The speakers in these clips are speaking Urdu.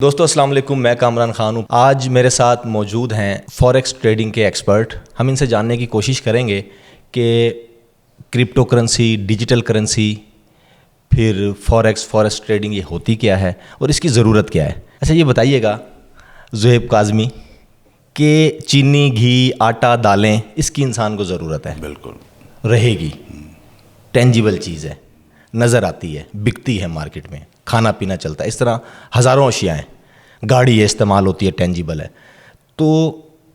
دوستو السلام علیکم، میں کامران خان ہوں۔ آج میرے ساتھ موجود ہیں فوریکس ٹریڈنگ کے ایکسپرٹ۔ ہم ان سے جاننے کی کوشش کریں گے کہ کرپٹو کرنسی، ڈیجیٹل کرنسی، پھر فوریکس ٹریڈنگ یہ ہوتی کیا ہے اور اس کی ضرورت کیا ہے۔ اچھا یہ بتائیے گا زہیب کاظمی کہ چینی، گھی، آٹا، دالیں، اس کی انسان کو ضرورت ہے، بالکل رہے گی، ٹینجیبل چیز ہے، نظر آتی ہے، بکتی ہے مارکیٹ میں، کھانا پینا چلتا ہے، اس طرح ہزاروں اشیاء ہیں، گاڑی ہے، استعمال ہوتی ہے، ٹینجیبل ہے۔ تو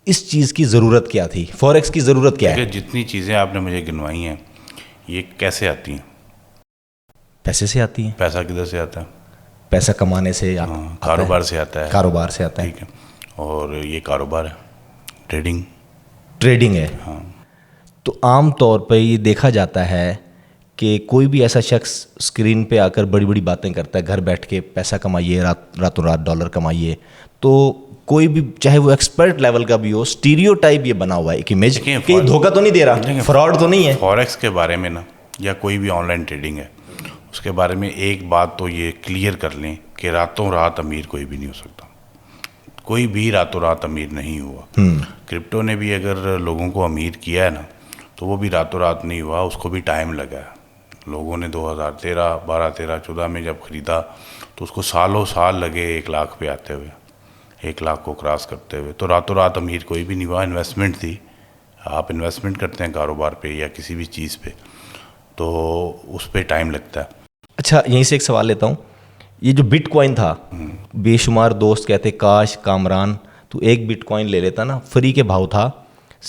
اس چیز کی ضرورت کیا تھی؟ فوریکس کی ضرورت کیا ہے؟ جتنی چیزیں آپ نے مجھے گنوائی ہیں یہ کیسے آتی ہیں؟ پیسے سے آتی ہیں۔ پیسہ کدھر سے آتا ہے؟ پیسہ کمانے سے، کاروبار سے آتا ہے۔ کاروبار سے آتا ہے، ٹھیک ہے، اور یہ کاروبار ہے، ٹریڈنگ ہے۔ ہاں، تو عام طور پہ یہ دیکھا جاتا ہے کہ کوئی بھی ایسا شخص اسکرین پہ آ کر بڑی بڑی باتیں کرتا ہے، گھر بیٹھ کے پیسہ کمائیے، راتوں رات ڈالر کمائیے، تو کوئی بھی چاہے وہ ایکسپرٹ لیول کا بھی ہو، اسٹیریو ٹائپ یہ بنا ہوا ہے ایک امیج کہ یہ دھوکہ تو نہیں دے رہا، فراڈ تو نہیں ہے۔ فوریکس کے بارے میں نا، یا کوئی بھی آن لائن ٹریڈنگ ہے، اس کے بارے میں ایک بات تو یہ کلیئر کر لیں کہ راتوں رات امیر کوئی بھی نہیں ہو سکتا، کوئی بھی راتوں رات امیر نہیں ہوا۔ کرپٹو نے بھی اگر لوگوں کو امیر کیا ہے نا، تو وہ بھی راتوں رات نہیں ہوا، اس کو بھی ٹائم لگا ہے۔ لوگوں نے 2013، 12، 13، 14 میں جب خریدا تو اس کو سالوں سال لگے 1 لاکھ پہ آتے ہوئے، 1 لاکھ کو کراس کرتے ہوئے۔ تو راتوں رات امیر کوئی بھی نہیں ہوا، انویسٹمنٹ تھی۔ آپ انویسٹمنٹ کرتے ہیں کاروبار پہ یا کسی بھی چیز پہ تو اس پہ ٹائم لگتا ہے۔ اچھا یہیں سے ایک سوال لیتا ہوں، یہ جو بٹ کوائن تھا، بے شمار دوست کہتے کاش کامران تو ایک بٹ کوائن لے لیتا نا، فری کے بھاؤ تھا،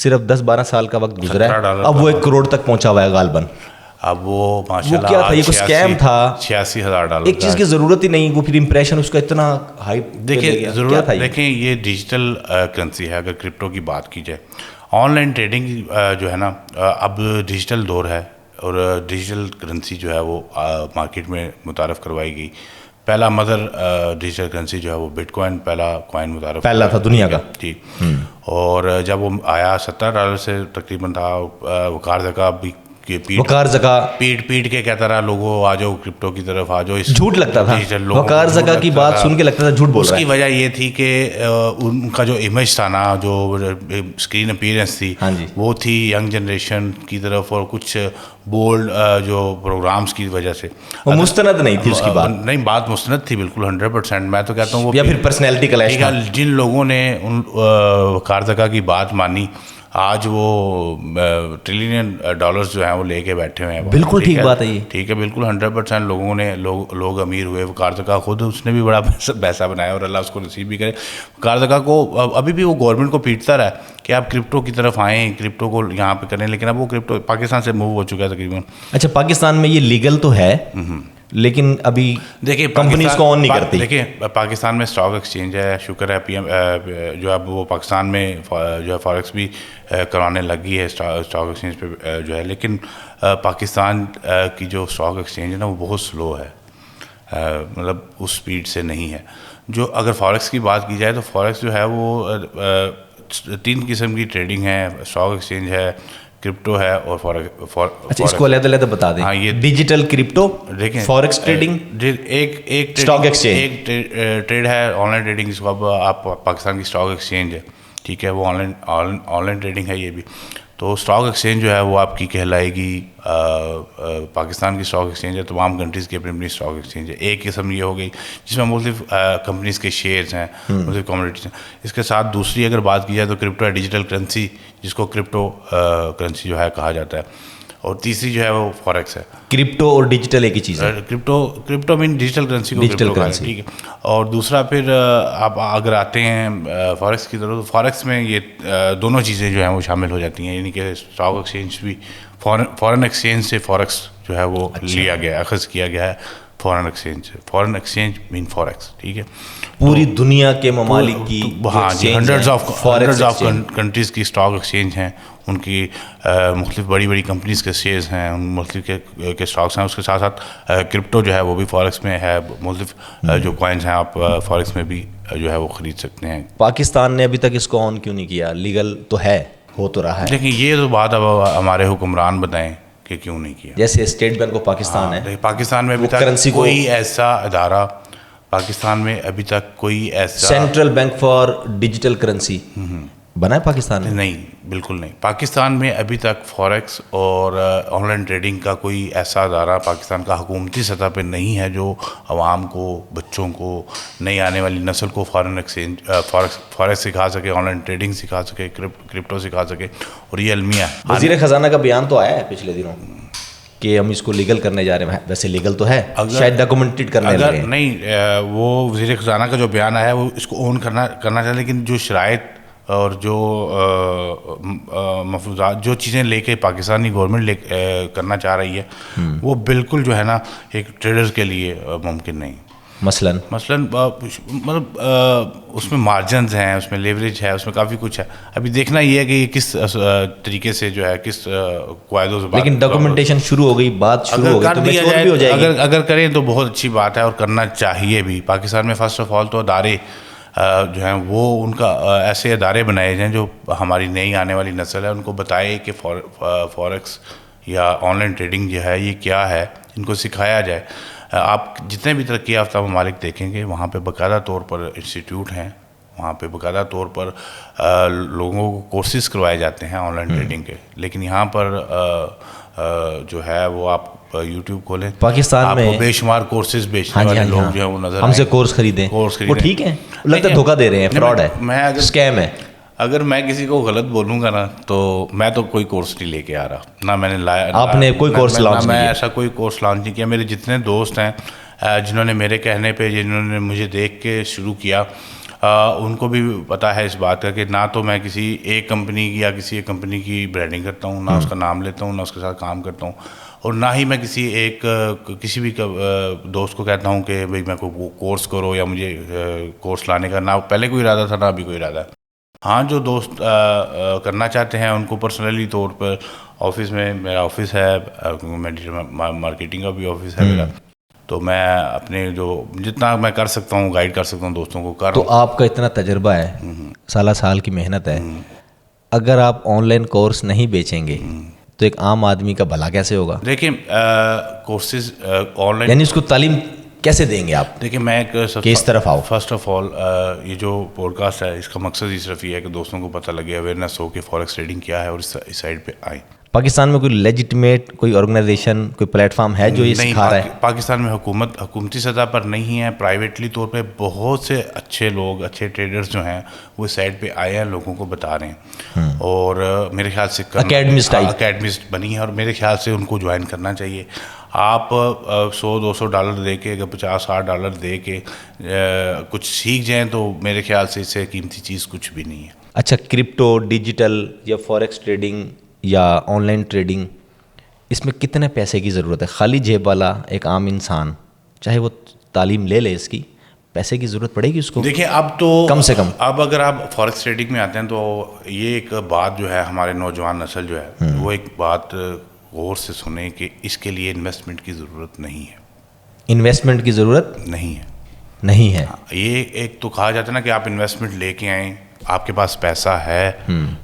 صرف 10-12 سال کا وقت گزرا ہے، اب وہ 1 کروڑ تک پہنچا ہوا ہے غالباً۔ اب وہ ماشاءاللہ کیا تھا؟ یہ کوئی اسکیم تھا؟ 86,000 ڈالر ایک چیز کی ضرورت ہی نہیں، وہ پھر امپریشن اس کا اتنا ہائپ۔ دیکھیں ضرورت، دیکھیں یہ ڈیجیٹل کرنسی ہے۔ اگر کرپٹو کی بات کی جائے، آن لائن ٹریڈنگ جو ہے نا، اب ڈیجیٹل دور ہے اور ڈیجیٹل کرنسی جو ہے وہ مارکیٹ میں متعارف کروائی گئی۔ پہلا مدر ڈیجیٹل کرنسی جو ہے وہ بٹ کوائن، پہلا کوائن متعارف پہلا تھا دنیا کا، ٹھیک۔ اور جب وہ آیا $17 سے تقریباً تھا، وقار زکا بھی وقار زکا پیٹ کے کہتا رہا لوگوں آ جاؤ کرپٹو کی طرف آ جاؤ، جھوٹ لگتا تھا، وقار زکا کی بات سن کے لگتا تھا جھوٹ بول رہا ہے۔ اس کی وجہ یہ تھی کہ ان کا جو امیج تھا نا، جو اسکرین اپیرنس تھی، وہ تھی ینگ جنریشن کی طرف، اور کچھ بولڈ جو پروگرامز کی وجہ سے وہ مستند نہیں تھی اس کی بات۔ نہیں، بات مستند تھی بالکل 100%۔ میں تو کہتا ہوں وہ یا پھر پرسنالٹی کلیش تھا۔ جن لوگوں نے ان وقار زکا کی بات مانی، آج وہ $ٹریلین جو ہیں وہ لے کے بیٹھے ہوئے ہیں۔ بالکل ٹھیک بات ہے یہ، ٹھیک ہے، بالکل 100% لوگوں نے لوگ امیر ہوئے۔ وقار زکا خود اس نے بھی بڑا پیسہ بنایا اور اللہ اس کو نصیب بھی کرے۔ وقار زکا کو ابھی بھی وہ گورنمنٹ کو پیٹتا رہا ہے کہ آپ کرپٹو کی طرف آئیں، کرپٹو کو یہاں پہ کریں، لیکن اب وہ کرپٹو پاکستان سے موو ہو چکا ہے تقریباً۔ اچھا پاکستان میں یہ لیگل تو ہے لیکن ابھی دیکھیے کمپنی اس کو آن نہیں کرتی۔ دیکھیں پاکستان میں اسٹاک ایکسچینج ہے، شکر ہے پی ایم جو اب وہ پاکستان میں جو ہے فوریکس بھی کروانے لگی ہے اسٹاک ایکسچینج پہ جو ہے، لیکن پاکستان کی جو اسٹاک ایکسچینج ہے نا وہ بہت سلو ہے، مطلب اس سپیڈ سے نہیں ہے۔ جو اگر فوریکس کی بات کی جائے تو فوریکس جو ہے وہ 3 قسم کی ٹریڈنگ ہے، اسٹاک ایکسچینج ہے، کرپٹو ہے اور اچھا اس کو علیحدہ علیحدہ بتا دیں۔ ہاں، یہ ڈیجیٹل کرپٹو، فوریکس ٹریڈنگ، ایک اسٹاک ایکسچینج، ایک ٹریڈ ہے آن لائن ٹریڈنگ، جس کو اب آپ پاکستان کی اسٹاک ایکسچینج ہے، ٹھیک ہے، وہ آن لائن ٹریڈنگ ہے یہ بھی۔ تو اسٹاک ایکسچینج جو ہے وہ آپ کی کہلائے گی پاکستان کی اسٹاک ایکسچینج ہے، تمام کنٹریز کی اپنی اپنی اسٹاک ایکسچینج ہے۔ ایک قسم یہ ہو گئی جس میں مختلف کمپنیز کے شیئرز ہیں، مختلف کموڈیٹیز ہیں۔ اس کے ساتھ دوسری اگر بات کی جائے تو کرپٹو ہے، ڈیجیٹل کرنسی، جس کو کرپٹو کرنسی جو ہے کہا جاتا ہے۔ اور تیسری جو ہے وہ فوریکس ہے۔ کرپٹو اور ڈیجیٹل ایک ہی چیز ہے۔ کرپٹو مین ڈیجیٹل کرنسی کو ڈیجیٹل کرنسی، ٹھیک ہے۔ اور دوسرا پھر آپ اگر آتے ہیں فوریکس کی طرف، تو فوریکس میں یہ دونوں چیزیں جو ہیں وہ شامل ہو جاتی ہیں، یعنی کہ اسٹاک ایکسچینج بھی، فورن ایکسچینج سے فوریکس جو ہے وہ لیا گیا ہے، اخذ کیا گیا ہے فورن ایکسچینج سے۔ فورن ایکسچینج مین فوریکس، ٹھیک ہے۔ پوری دنیا کے ممالک کی، ہاں جی، ہنڈریڈز آف کنٹریز کی اسٹاک ایکسچینج ہیں، ان کی مختلف بڑی بڑی کمپنیز کے شیئرز ہیں، مختلف کے اسٹاکس ہیں۔ اس کے ساتھ ساتھ کرپٹو جو ہے وہ بھی فوریکس میں ہے، مختلف جو کوائنز ہیں آپ فوریکس میں بھی جو ہے وہ خرید سکتے ہیں۔ پاکستان نے ابھی تک اس کو آن کیوں نہیں کیا؟ لیگل تو ہے، ہو تو رہا ہے۔ دیکھیں یہ تو بات اب ہمارے حکمران بتائیں کہ کیوں نہیں کیا۔ جیسے اسٹیٹ بینک آف پاکستان ہے، پاکستان میں ابھی تک کوئی ایسا ادارہ پاکستان میں ابھی تک کوئی ایسا central bank for digital currency بنا ہے پاکستان میں؟ نہیں، بالکل نہیں. پاکستان میں ابھی تک فوریکس اور آن لائن ٹریڈنگ کا کوئی ایسا ادارہ پاکستان کا حکومتی سطح پہ نہیں ہے جو عوام کو، بچوں کو، نئی آنے والی نسل کو فارن ایکسچینج فوریکس سکھا سکے، آن لائن ٹریڈنگ سکھا سکے، کرپٹو سکھا سکے. اور یہ المیہ وزیر خزانہ کا بیان تو آیا ہے پچھلے دنوں کہ ہم اس کو لیگل کرنے جا رہے ہیں. ویسے لیگل تو ہے، شاید ڈاکومنٹڈ کرنے لگے ہیں. نہیں، وہ وزیر خزانہ کا جو بیان آیا ہے وہ اس کو اون کرنا چاہے، لیکن جو شرائط اور جو مفروضات، جو چیزیں لے کے پاکستانی گورنمنٹ کرنا چاہ رہی ہے وہ بالکل جو ہے نا ایک ٹریڈرز کے لیے ممکن نہیں. مثلاً مطلب اس میں مارجنز ہیں، اس میں لیوریج ہے، اس میں کافی کچھ ہے. ابھی دیکھنا یہ ہے کہ یہ کس طریقے سے جو ہے، کس قواعد و ضوابط. لیکن ڈاکومنٹیشن شروع ہو گئی، بات شروع ہو گئی تو میچور بھی ہو جائے گی. اگر کریں تو بہت اچھی بات ہے اور کرنا چاہیے بھی. پاکستان میں فرسٹ آف آل تو ادارے جو ہیں وہ ان کا ایسے ادارے بنائے جائیں جو ہماری نئی آنے والی نسل ہے ان کو بتائے کہ فوریکس یا آن لائن ٹریڈنگ جو ہے یہ کیا ہے، ان کو سکھایا جائے. آپ جتنے بھی ترقی یافتہ ممالک دیکھیں گے وہاں پہ باقاعدہ طور پر انسٹیٹیوٹ ہیں، وہاں پہ باقاعدہ طور پر لوگوں کو کورسز کروائے جاتے ہیں آن لائن ٹریڈنگ کے. لیکن یہاں پر جو ہے وہ آپ یوٹیوب کھولیں، پاکستان میں بے شمار کورسز بیچنے والے لوگ جو ہیں وہ نظر ہم سے کورس خریدیں، وہ ٹھیک ہے، لگتا ہے دھوکہ دے رہے ہیں، فراڈ ہے، اسکیم ہے. اگر میں کسی کو غلط بولوں گا نا تو میں تو کوئی کورس نہیں لے کے آ رہا، نہ میں نے لایا. آپ نے کوئی کورس لانچ نہیں کیا؟ میں ایسا کوئی کورس لانچ نہیں کیا. میرے جتنے دوست ہیں جنہوں نے میرے کہنے پہ، جنہوں نے مجھے دیکھ کے شروع کیا، ان کو بھی پتہ ہے اس بات کا کہ نہ تو میں کسی ایک کمپنی کی یا کسی ایک کمپنی کی برانڈنگ کرتا ہوں، نہ اس کا نام لیتا ہوں، نہ اس کے ساتھ کام کرتا ہوں، اور نہ ہی میں کسی بھی دوست کو کہتا ہوں کہ بھائی میں کوئی کورس کرو یا مجھے کورس لانے کا نہ پہلے کوئی ارادہ تھا نہ ابھی کوئی ارادہ ہے. ہاں، جو دوست کرنا چاہتے ہیں ان کو پرسنلی طور پر آفس میں، میرا آفس ہے، مارکیٹنگ کا بھی آفس ہے میرا، تو میں اپنے جو جتنا میں کر سکتا ہوں گائیڈ کر سکتا ہوں دوستوں کو کر. تو آپ کا اتنا تجربہ ہے، سالہ سال کی محنت ہے، اگر آپ آن لائن کورس نہیں بیچیں گے تو ایک عام آدمی کا بھلا کیسے ہوگا؟ دیکھیں کورسز آن لائن، یعنی اس کو تعلیم کیسے دیں گے آپ؟ دیکھیں میں کس طرف آؤ. فرسٹ آف آل یہ جو پوڈ کاسٹ ہے اس کا مقصد ہی صرف یہ ہے کہ دوستوں کو پتہ لگے، اویئرنیس ہو کہ فوریکس ٹریڈنگ کیا ہے اور اس سائڈ پہ آئیں. پاکستان میں کوئی لیجیٹمیٹ کوئی آرگنائزیشن، کوئی پلیٹ فارم ہے جو یہ سکھا رہا ہے؟ پاکستان میں حکومتی سطح پر نہیں ہے. پرائیویٹلی طور پہ بہت سے اچھے لوگ، اچھے ٹریڈرز جو ہیں وہ سائڈ پہ آئے ہیں، لوگوں کو بتا رہے ہیں، اور میرے خیال سے اکیڈمسٹ بنی ہے اور میرے خیال سے ان کو جوائن کرنا چاہیے. آپ $100-200 دے کے، اگر $50-60 دے کے کچھ سیکھ جائیں تو میرے خیال سے اس سے قیمتی چیز کچھ بھی نہیں ہے. اچھا، کرپٹو، ڈیجیٹل یا فوریکس ٹریڈنگ یا آن لائن ٹریڈنگ، اس میں کتنے پیسے کی ضرورت ہے؟ خالی جیب والا ایک عام انسان چاہے وہ تعلیم لے لے، اس کی پیسے کی ضرورت پڑے گی اس کو؟ دیکھیں اب تو کم سے کم، اب اگر آپ فوریکس ٹریڈنگ میں آتے ہیں تو یہ ایک بات جو ہے ہمارے نوجوان نسل جو ہے وہ ایک بات غور سے سنیں کہ اس کے لیے انویسٹمنٹ کی ضرورت نہیں ہے. انویسٹمنٹ کی ضرورت نہیں ہے. یہ ایک تو کہا جاتا ہے نا کہ آپ انویسٹمنٹ لے کے آئیں، آپ کے پاس پیسہ ہے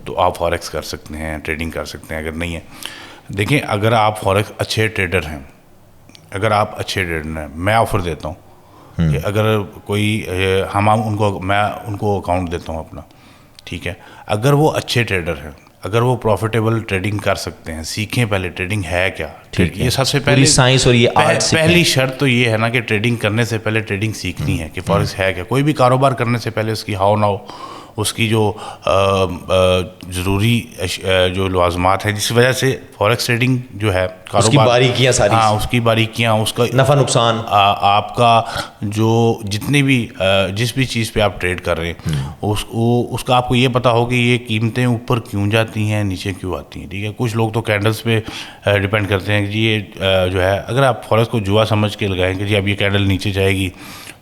تو آپ فوریکس کر سکتے ہیں، ٹریڈنگ کر سکتے ہیں. اگر نہیں ہے، دیکھیں اگر آپ فوریکس اچھے ٹریڈر ہیں، میں آفر دیتا ہوں کہ اگر کوئی میں ان کو اکاؤنٹ دیتا ہوں اپنا، ٹھیک ہے، اگر وہ اچھے ٹریڈر ہیں، اگر وہ پروفیٹیبل ٹریڈنگ کر سکتے ہیں، سیکھیں پہلے ٹریڈنگ ہے کیا. یہ سب سے پہلے سائنس اور یہ آرٹ پہلی شرط تو یہ ہے نا کہ ٹریڈنگ کرنے سے پہلے ٹریڈنگ سیکھنی ہے کہ فوریکس ہے کیا. کوئی بھی کاروبار کرنے سے پہلے اس کی ہاؤ ناؤ، اس کی جو ضروری جو لوازمات ہیں جس وجہ سے فوریکس ٹریڈنگ جو ہے اس کی باریکیاں ساری، ہاں اس کی باریکیاں، اس کا نفع نقصان، آپ کا جو جتنی بھی جس بھی چیز پہ آپ ٹریڈ کر رہے ہیں اس کا آپ کو یہ پتہ ہو کہ یہ قیمتیں اوپر کیوں جاتی ہیں، نیچے کیوں آتی ہیں. ٹھیک ہے، کچھ لوگ تو کینڈلز پہ ڈپینڈ کرتے ہیں کہ جی یہ جو ہے، اگر آپ فوریکس کو جوا سمجھ کے لگائیں کہ جی اب یہ کینڈل نیچے جائے گی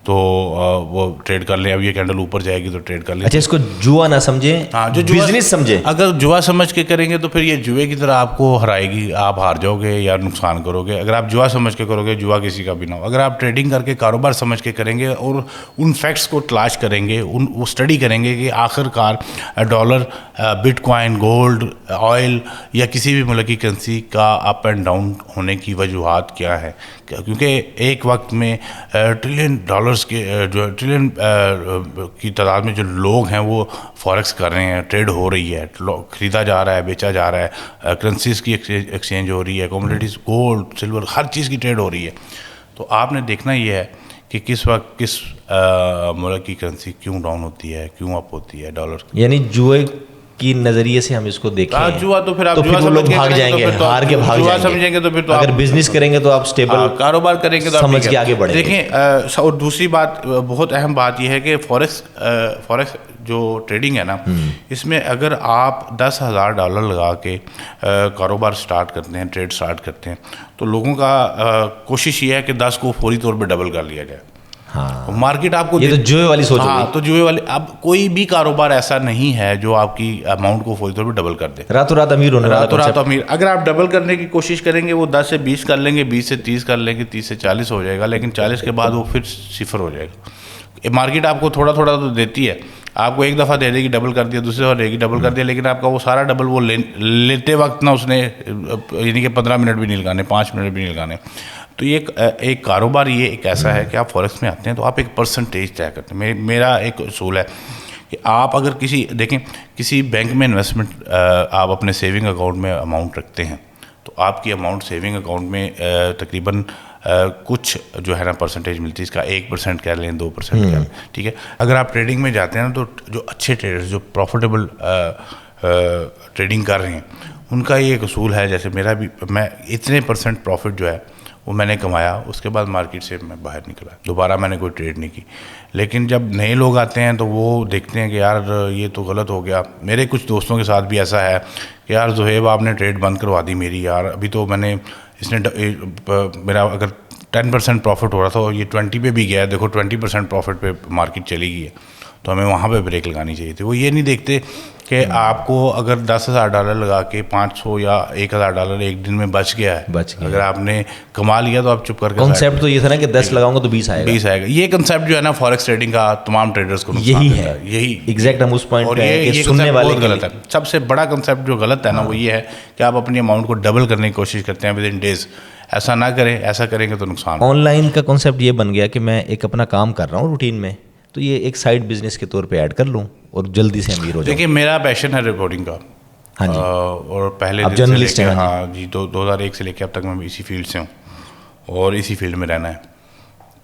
تو وہ ٹریڈ کر لیں، اب یہ کینڈل اوپر جائے گی تو ٹریڈ کر لیں. اچھا، اس کو جوا نہ سمجھیں، ہاں جو بزنس سمجھیں. اگر جوا سمجھ کے کریں گے تو پھر یہ جوئے کی طرح آپ کو ہرائے گی، آپ ہار جاؤ گے یا نقصان کرو گے. اگر آپ جوا سمجھ کے کرو گے، جوا کسی کا بھی نہ ہو. اگر آپ ٹریڈنگ کر کے کاروبار سمجھ کے کریں گے اور ان فیکٹس کو تلاش کریں گے، وہ اسٹڈی کریں گے کہ آخر کار dollar, Bitcoin, gold, oil یا کسی بھی ملک کی کرنسی کا اپ اینڈ ڈاؤن ہونے کی وجوہات کیا ہے، کیونکہ ایک وقت میں ٹریلین ڈالرز کے جو ٹریلین کی تعداد میں جو لوگ ہیں وہ فوریکس کر رہے ہیں, ٹریڈ ہو رہی ہے, خریدا جا رہا ہے, بیچا جا رہا ہے, کرنسیز کی ایکسچینج ہو رہی ہے, کوموڈیٹیز گولڈ سلور ہر چیز کی ٹریڈ ہو رہی ہے. تو آپ نے دیکھنا یہ ہے کہ کس وقت کس ملک کی کرنسی کیوں ڈاؤن ہوتی ہے, کیوں اپ ہوتی ہے ڈالر. یعنی جوئے کی نظریے سے ہم اس کو دیکھیں جوا تو پھر آپ وہ لوگ بھاگ جائیں گے, ہار کے بھاگ جائیں گے. تو پھر اگر بزنس کریں گے تو آپ اسٹیبل کاروبار کریں گے تو سمجھ کے آگے بڑھیں گے. دیکھیں, اور دوسری بات بہت اہم بات یہ ہے کہ فوریکس جو ٹریڈنگ ہے نا, اس میں اگر آپ $10,000 لگا کے کاروبار سٹارٹ کرتے ہیں, ٹریڈ سٹارٹ کرتے ہیں, تو لوگوں کا کوشش یہ ہے کہ 10 کو فوری طور پہ ڈبل کر لیا جائے. ہاں, مارکیٹ آپ کو یہ تو جوئے والی سوچ ہوگی. ہاں, تو جوئے والی. اب کوئی بھی کاروبار ایسا نہیں ہے جو آپ کی اماؤنٹ کو فوری طور پہ ڈبل کر دے. راتوں رات امیر ہونے والا راتوں رات امیر. اگر آپ ڈبل کرنے کی کوشش کریں گے, وہ 10 سے 20 کر لیں گے, 20 سے 30 کر لیں گے, 30 سے 40 ہو جائے گا, لیکن 40 کے بعد وہ پھر صفر ہو جائے گا. مارکیٹ آپ کو تھوڑا تھوڑا تو دیتی ہے, آپ کو ایک دفعہ دے دے گی ڈبل کر دیا, دوسری دفعہ دے گی ڈبل کر دیا, لیکن آپ کا وہ سارا ڈبل وہ لیتے وقت نا اس نے یعنی کہ 15 منٹ بھی نہیں لگانے, 5 منٹ بھی نہیں لگانے. تو یہ ایک کاروبار یہ ایک ایسا ہے کہ آپ فوریکس میں آتے ہیں تو آپ ایک پرسنٹیج طے کرتے ہیں. میرا ایک اصول ہے کہ آپ اگر دیکھیں کسی بینک میں انویسٹمنٹ آپ اپنے سیونگ اکاؤنٹ میں اماؤنٹ رکھتے ہیں, تو آپ کی اماؤنٹ سیونگ اکاؤنٹ میں تقریباً کچھ جو ہے نا پرسنٹیج ملتی ہے, اس کا 1% کہہ لیں, 2% کہہ لیں, ٹھیک ہے. اگر آپ ٹریڈنگ میں جاتے ہیں نا, تو جو اچھے ٹریڈرز جو پروفیٹیبل ٹریڈنگ کر رہے ہیں, ان کا یہ ایک اصول ہے, جیسے میرا بھی, میں اتنے % پروفٹ جو ہے وہ میں نے کمایا, اس کے بعد مارکیٹ سے میں باہر نکلا, دوبارہ میں نے کوئی ٹریڈ نہیں کی. لیکن جب نئے لوگ آتے ہیں تو وہ دیکھتے ہیں کہ یار یہ تو غلط ہو گیا. میرے کچھ دوستوں کے ساتھ بھی ایسا ہے کہ یار زہیب آپ نے ٹریڈ بند کروا دی میری, یار ابھی تو میں نے اس نے میرا اگر 10% پروفٹ ہو رہا تھا, یہ 20 پہ بھی گیا ہے, دیکھو 20% پروفٹ پہ مارکیٹ چلی گئی ہے, تو ہمیں وہاں پہ بریک لگانی چاہیے تھی. وہ یہ نہیں دیکھتے کہ آپ کو اگر $10,000 لگا کے $500 یا $1,000 ایک دن میں بچ گیا ہے, اگر آپ نے کما لیا تو آپ چپ کر کے. کنسیپٹ تو یہ تھا نا کہ 10 لگاؤں گا تو 20 آئے گا. یہ کنسیپٹ جو ہے نا فوریکس ٹریڈنگ کا تمام ٹریڈرز کو یہی ہے, یہی ایگزیکٹ ہم اس پوائنٹ پہ ہیں کہ سننے والے غلط ہے. سب سے بڑا کنسیپٹ جو غلط ہے نا وہ یہ ہے کہ آپ اپنی اماؤنٹ کو ڈبل کرنے کی کوشش کرتے ہیں ود ان ڈیز. ایسا نہ کریں, ایسا کریں گے تو نقصان. آن لائن کا کنسیپٹ یہ بن گیا کہ میں ایک اپنا کام کر رہا ہوں روٹین میں, تو یہ ایک سائڈ بزنس کے طور پہ ایڈ کر لوں اور جلدی سے امیر ہو جاؤں. دیکھیے میرا پیشن ہے رپورٹنگ کا. ہاں جی, اور پہلے آپ جرنلسٹ ہیں. ہاں جی, 2001 سے لے کے اب تک میں اسی فیلڈ سے ہوں اور اسی فیلڈ میں رہنا ہے.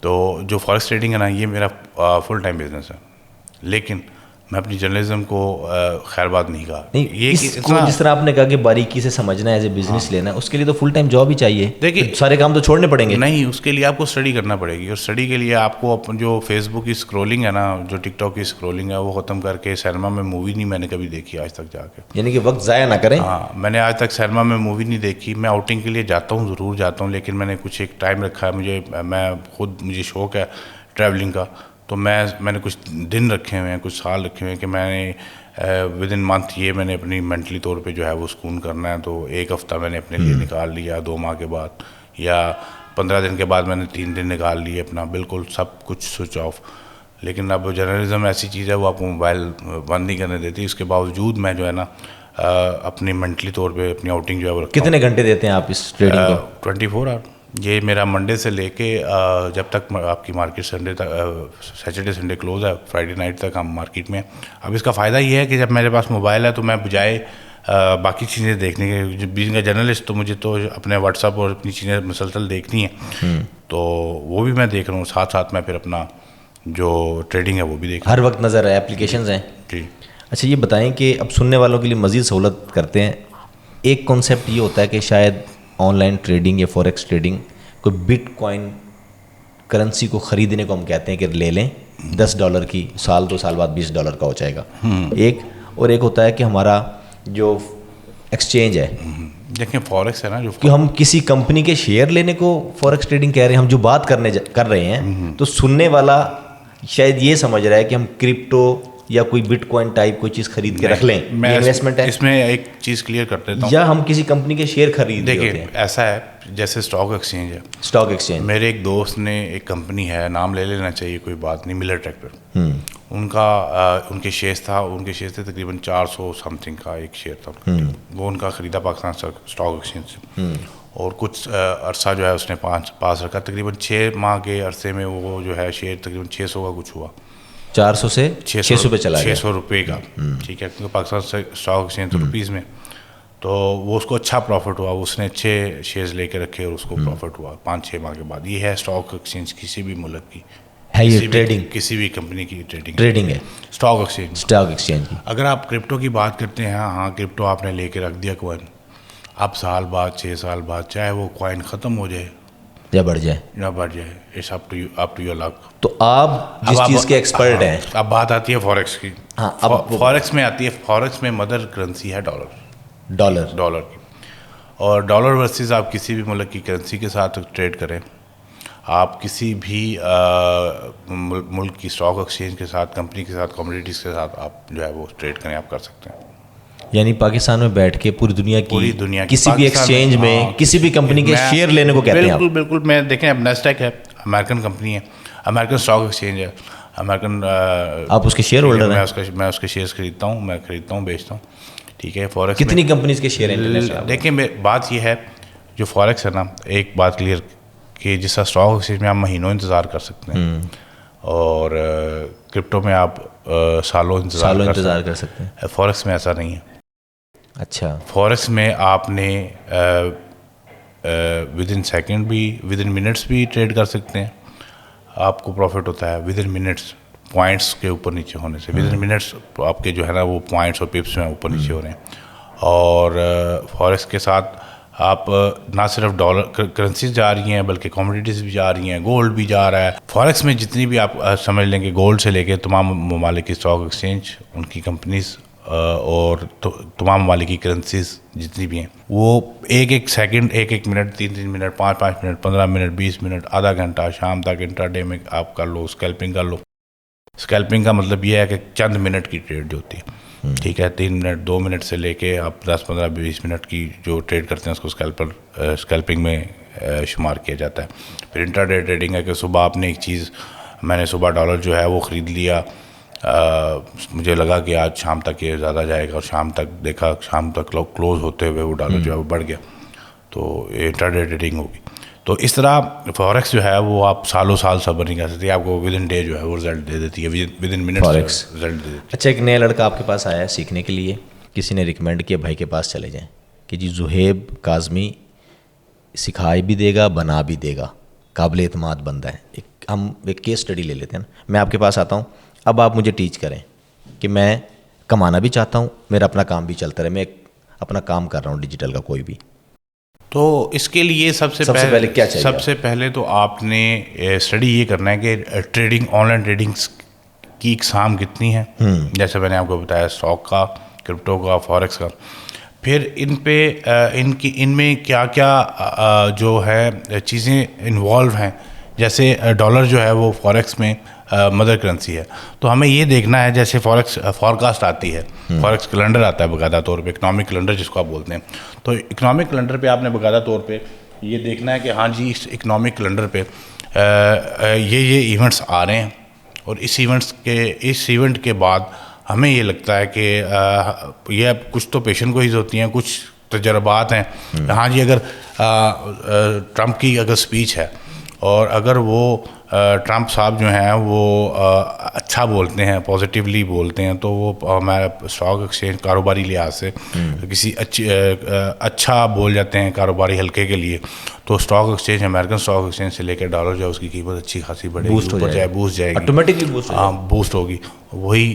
تو جو فوریکس ٹریڈنگ ہے نا, یہ میرا فل ٹائم بزنس ہے, لیکن میں اپنی جرنلزم کو خیر بات نہیں کہا. جس طرح آپ نے کہا کہ باریکی سے سمجھنا ہے, ایز اے بزنس لینا ہے, اس کے لیے تو فل ٹائم جاب ہی چاہیے. دیکھیے سارے کام تو چھوڑنے پڑیں گے. نہیں, اس کے لیے آپ کو اسٹڈی کرنا پڑے گی, اور اسٹڈی کے لیے آپ کو جو فیس بک کی اسکرولنگ ہے نا, جو ٹک ٹاک کی اسکرولنگ ہے, وہ ختم کر کے سینما میں مووی نہیں میں نے کبھی دیکھی آج تک جا کے. یعنی کہ وقت ضائع نہ کریں. ہاں, میں نے آج تک سینما میں مووی نہیں دیکھی. میں آؤٹنگ کے لیے جاتا ہوں, ضرور جاتا ہوں, لیکن میں نے کچھ ایک ٹائم رکھا ہے. مجھے شوق ہے ٹریولنگ کا, تو میں نے کچھ دن رکھے ہوئے ہیں, کچھ سال رکھے ہوئے ہیں کہ میں نے ود ان منتھ یہ میں نے اپنی مینٹلی طور پہ جو ہے وہ سکون کرنا ہے. تو ایک ہفتہ میں نے اپنے لیے نکال لیا 2 ماہ کے بعد, یا 15 دن کے بعد میں نے 3 دن نکال لیے اپنا, بالکل سب کچھ سوئچ آف. لیکن اب جرنلزم ایسی چیز ہے وہ آپ کو موبائل بند نہیں کرنے دیتی. اس کے باوجود میں جو ہے نا اپنی مینٹلی طور پہ اپنی آؤٹنگ جو ہے وہ. کتنے گھنٹے دیتے ہیں آپ اس ٹریڈنگ کو؟ 24 آور. یہ میرا منڈے سے لے کے جب تک آپ کی مارکیٹ سنڈے تک, سیٹرڈے سنڈے کلوز ہے, فرائیڈے نائٹ تک ہم مارکیٹ میں. اب اس کا فائدہ یہ ہے کہ جب میرے پاس موبائل ہے تو میں بجائے باقی چیزیں دیکھنے کے, بینگ اے جرنلسٹ تو مجھے تو اپنے واٹس ایپ اور اپنی چیزیں مسلسل دیکھنی ہیں, تو وہ بھی میں دیکھ رہا ہوں. ساتھ ساتھ میں پھر اپنا جو ٹریڈنگ ہے وہ بھی دیکھ رہا ہوں. ہر وقت نظر ہے, اپلیکیشنز ہیں. جی. اچھا یہ بتائیں کہ اب سننے والوں کے لیے مزید سہولت کرتے ہیں. ایک کنسیپٹ یہ ہوتا ہے کہ شاید آن لائن ٹریڈنگ یا فوریکس ٹریڈنگ, کوئی بٹ کوائن کرنسی کو خریدنے کو ہم کہتے ہیں کہ لے لیں $10 کی, سال 2 سال بعد $20 کا ہو جائے گا ایک. اور ایک ہوتا ہے کہ ہمارا جو ایکسچینج ہے, دیکھیں فوریکس ہے نا, جو کہ ہم کسی کمپنی کے شیئر لینے کو فوریکس ٹریڈنگ کہہ رہے ہیں. ہم جو بات کر رہے ہیں تو سننے والا شاید یہ سمجھ رہا ہے کہ ہم کرپٹو یا کوئی بٹ کوائن ٹائپ کوئی چیز خرید کے رکھ لیں, یہ انویسٹمنٹ ہے. اس میں ایک چیز کلیئر کر دیتا ہوں, یا ہم کسی کمپنی کے شیئر خرید. دیکھیں ایسا ہے جیسے اسٹاک ایکسچینج ہے. اسٹاک ایکسچینج, میرے ایک دوست نے ایک کمپنی ہے, نام لے لینا چاہیے کوئی بات نہیں, ملر ٹریکٹر. ان کے شیئرس تھے تقریباً 400 سم تھنگ کا ایک شیئر تھا. وہ ان کا خریدا پاکستان اسٹاک ایکسچینج سے, اور کچھ عرصہ جو ہے اس نے پاس رکھا. تقریباً 6 ماہ کے عرصے میں وہ جو ہے شیئر تقریباً 600 کا کچھ ہوا, 400 سے 600 پہ چلا گیا, 600 روپے کا. ٹھیک ہے, کیونکہ پاکستان اسٹاک ایکسچینج تو روپیز میں, تو وہ اس کو اچھا پروفٹ ہوا. اس نے اچھے شیئرز لے کے رکھے اور اس کو پروفٹ ہوا 5-6 ماہ کے بعد. یہ ہے اسٹاک ایکسچینج کسی بھی ملک کی, ہے یہ ٹریڈنگ, کسی بھی کمپنی کی ٹریڈنگ ہے اسٹاک ایکسچینج. اسٹاک ایکسچینج کی. اگر آپ کرپٹو کی بات کرتے ہیں, ہاں کرپٹو آپ نے لے کے رکھ دیا کوائن, اب سال بعد 6 سال بعد چاہے وہ کوائن ختم ہو جائے یا بڑھ جائے, یا بڑھ جائے, اٹس اپ ٹو یور لک. تو آپ جس چیز کے ایکسپرٹ ہیں, اب بات آتی ہے فوریکس کی. ہاں, اب فوریکس میں آتی ہے, فوریکس میں مدر کرنسی ہے ڈالر کی, اور ڈالر ورسز آپ کسی بھی ملک کی کرنسی کے ساتھ ٹریڈ کریں, آپ کسی بھی ملک کی اسٹاک ایکسچینج کے ساتھ, کمپنی کے ساتھ, کموڈیٹیز کے ساتھ آپ جو ہے وہ ٹریڈ کریں, آپ کر سکتے ہیں. یعنی پاکستان میں بیٹھ کے پوری دنیا کی کسی بھی ایکسچینج میں کسی بھی کمپنی کے شیئر لینے کو کہتے ہیں آپ. بالکل. میں دیکھیں, اب نیسڈیک ہے, امریکن کمپنی ہے, امریکن اسٹاک ایکسچینج ہے, امریکن, آپ اس کے شیئر ہولڈر ہیں. میں اس کے شیئرز خریدتا ہوں, بیچتا ہوں. ٹھیک ہے, فوریکس کتنی کمپنیز کے شیئر ہیں؟ دیکھیں بات یہ ہے, جو فوریکس ہے نا, ایک بات کلیئر کہ جس طرح اسٹاک ایکسچینج میں آپ مہینوں انتظار کر سکتے ہیں, اور کرپٹو میں آپ سالوں انتظار کر سکتے ہیں. فوریکس میں ایسا نہیں ہے. اچھا, فوریکس میں آپ نے ود ان سیکنڈ بھی, ود ان منٹس بھی ٹریڈ کر سکتے ہیں, آپ کو پروفٹ ہوتا ہے ود ان منٹس, پوائنٹس کے اوپر نیچے ہونے سے. ود ان منٹس آپ کے جو ہے نا وہ پوائنٹس اور پپس میں اوپر نیچے ہو رہے ہیں. اور فوریکس کے ساتھ آپ نہ صرف ڈالر کرنسیز جا رہی ہیں بلکہ کموڈیٹیز بھی جا رہی ہیں, گولڈ بھی جا رہا ہے. فوریکس میں جتنی بھی آپ سمجھ لیں کہ گولڈ سے لے کے تمام ممالک کی اسٹاک ایکسچینج, ان کی کمپنیز اور تمام ممالک کی کرنسیز جتنی بھی ہیں, وہ ایک سیکنڈ, ایک minute, 3 minute, 5 minute, 15 minute, 20 minute, آدھا گھنٹہ, شام تک انٹرا ڈے میں آپ کر لو, اسکیلپنگ کر لو. اسکیلپنگ کا مطلب یہ ہے کہ چند منٹ کی ٹریڈ جو ہوتی ہے. ٹھیک ہے, 3 منٹ 2 منٹ سے لے کے آپ 10 15 20 منٹ کی جو ٹریڈ کرتے ہیں اس کو اسکیلپنگ میں شمار کیا جاتا ہے. پھر انٹرا ڈے ٹریڈنگ ہے کہ صبح آپ نے ایک چیز, میں نے صبح ڈالر جو ہے وہ خرید لیا, مجھے لگا کہ آج شام تک یہ زیادہ جائے گا, اور شام تک دیکھا, شام تک کلوز ہوتے ہوئے وہ ڈالر جو ہے وہ بڑھ گیا, تو انٹرا ڈے ٹریڈنگ ہوگی. تو اس طرح فوریکس جو ہے وہ آپ سالوں سال صبر نہیں کر سکتے, آپ کو ود ان ڈے جو ہے وہ رزلٹ دے دیتی ہے, within minute forex result دے دیتی ہے. اچھا, ایک نیا لڑکا آپ کے پاس آیا ہے سیکھنے کے لیے, کسی نے ریکمینڈ کیا بھائی کے پاس چلے جائیں کہ جی زہیب کاظمی سکھائی بھی دے گا, بنا بھی دے گا, قابل اعتماد بندہ ہے. ہم ایک کیس اسٹڈی لے لیتے ہیں نا, میں آپ کے پاس آتا ہوں, اب آپ مجھے ٹیچ کریں کہ میں کمانا بھی چاہتا ہوں, میرا اپنا کام بھی چلتا رہے, میں اپنا کام کر رہا ہوں ڈیجیٹل کا کوئی بھی, تو اس کے لیے سب سے پہلے کیا چاہیے؟ سب سے پہلے تو آپ نے اسٹڈی یہ کرنا ہے کہ ٹریڈنگ, آن لائن ٹریڈنگ کی اقسام کتنی ہے. جیسے میں نے آپ کو بتایا اسٹاک کا, کرپٹو کا, فوریکس کا. پھر ان پہ ان میں کیا کیا جو ہے چیزیں انوالو ہیں. جیسے ڈالر جو ہے وہ فوریکس میں مدر کرنسی ہے, تو ہمیں یہ دیکھنا ہے, جیسے فوریکس فورکاسٹ آتی ہے, فوریکس کیلنڈر آتا ہے باقاعدہ طور پہ, اکنامک کیلنڈر جس کو آپ بولتے ہیں. تو اکنامک کیلنڈر پہ آپ نے باقاعدہ طور پہ یہ دیکھنا ہے کہ ہاں جی اس اکنامک کیلنڈر پہ یہ ایونٹس آ رہے ہیں, اور اس ایونٹ کے بعد ہمیں یہ لگتا ہے کہ یہ کچھ تو پیشن گوئیز ہوتی ہیں, کچھ تجربات ہیں. ہاں جی, اگر ٹرمپ کی اگر اسپیچ ہے, اور اگر وہ ٹرمپ صاحب جو ہیں وہ اچھا بولتے ہیں, پازیٹیولی بولتے ہیں, تو وہ ہمارا اسٹاک ایکسچینج کاروباری لحاظ سے کسی اچھا بول جاتے ہیں کاروباری حلقے کے لیے, تو stock exchange, American stock exchange سے لے کے ڈالر جو ہے اس کی قیمت اچھی خاصی بڑھے گی, اوپر جائے, بوسٹ جائے گی, آٹومیٹکلی بوسٹ ہوگی. وہی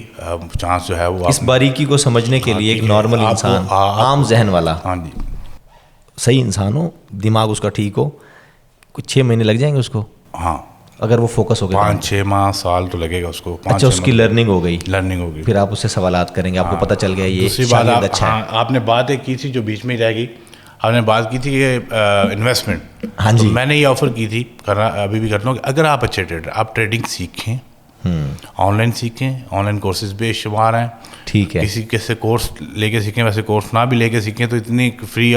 چانس جو ہے وہ اس باریکی کو سمجھنے کے لیے ایک نارمل انسان, عام ذہن والا, ہاں جی, صحیح انسان ہو, دماغ اس کا ٹھیک ہو, کچھ 6 مہینے لگ جائیں گے اس کو. ہاں, اگر وہ فوکس ہو گیا 5-6 ماہ سال تو لگے گا اس کو. اچھا, اس کی لرننگ ہو گئی, پھر آپ اس سے سوالات کریں گے, آپ کو پتہ چل گیا یہ دوسری بات اچھا ہے. آپ نے بات ایک کی تھی جو بیچ میں ہی رہ گئی, آپ نے بات کی تھی کہ انویسٹمنٹ. ہاں جی, میں نے یہ آفر کی تھی, کرنا ابھی بھی کرتا ہوں, کہ اگر آپ اچھے ٹریڈر, آپ ٹریڈنگ سیکھیں, آن لائن سیکھیں, آن لائن کورسز بے شمار ہیں. ٹھیک ہے, کسی سے کورس لے کے سیکھیں, ویسے کورس نہ بھی لے کے سیکھیں, تو اتنی فری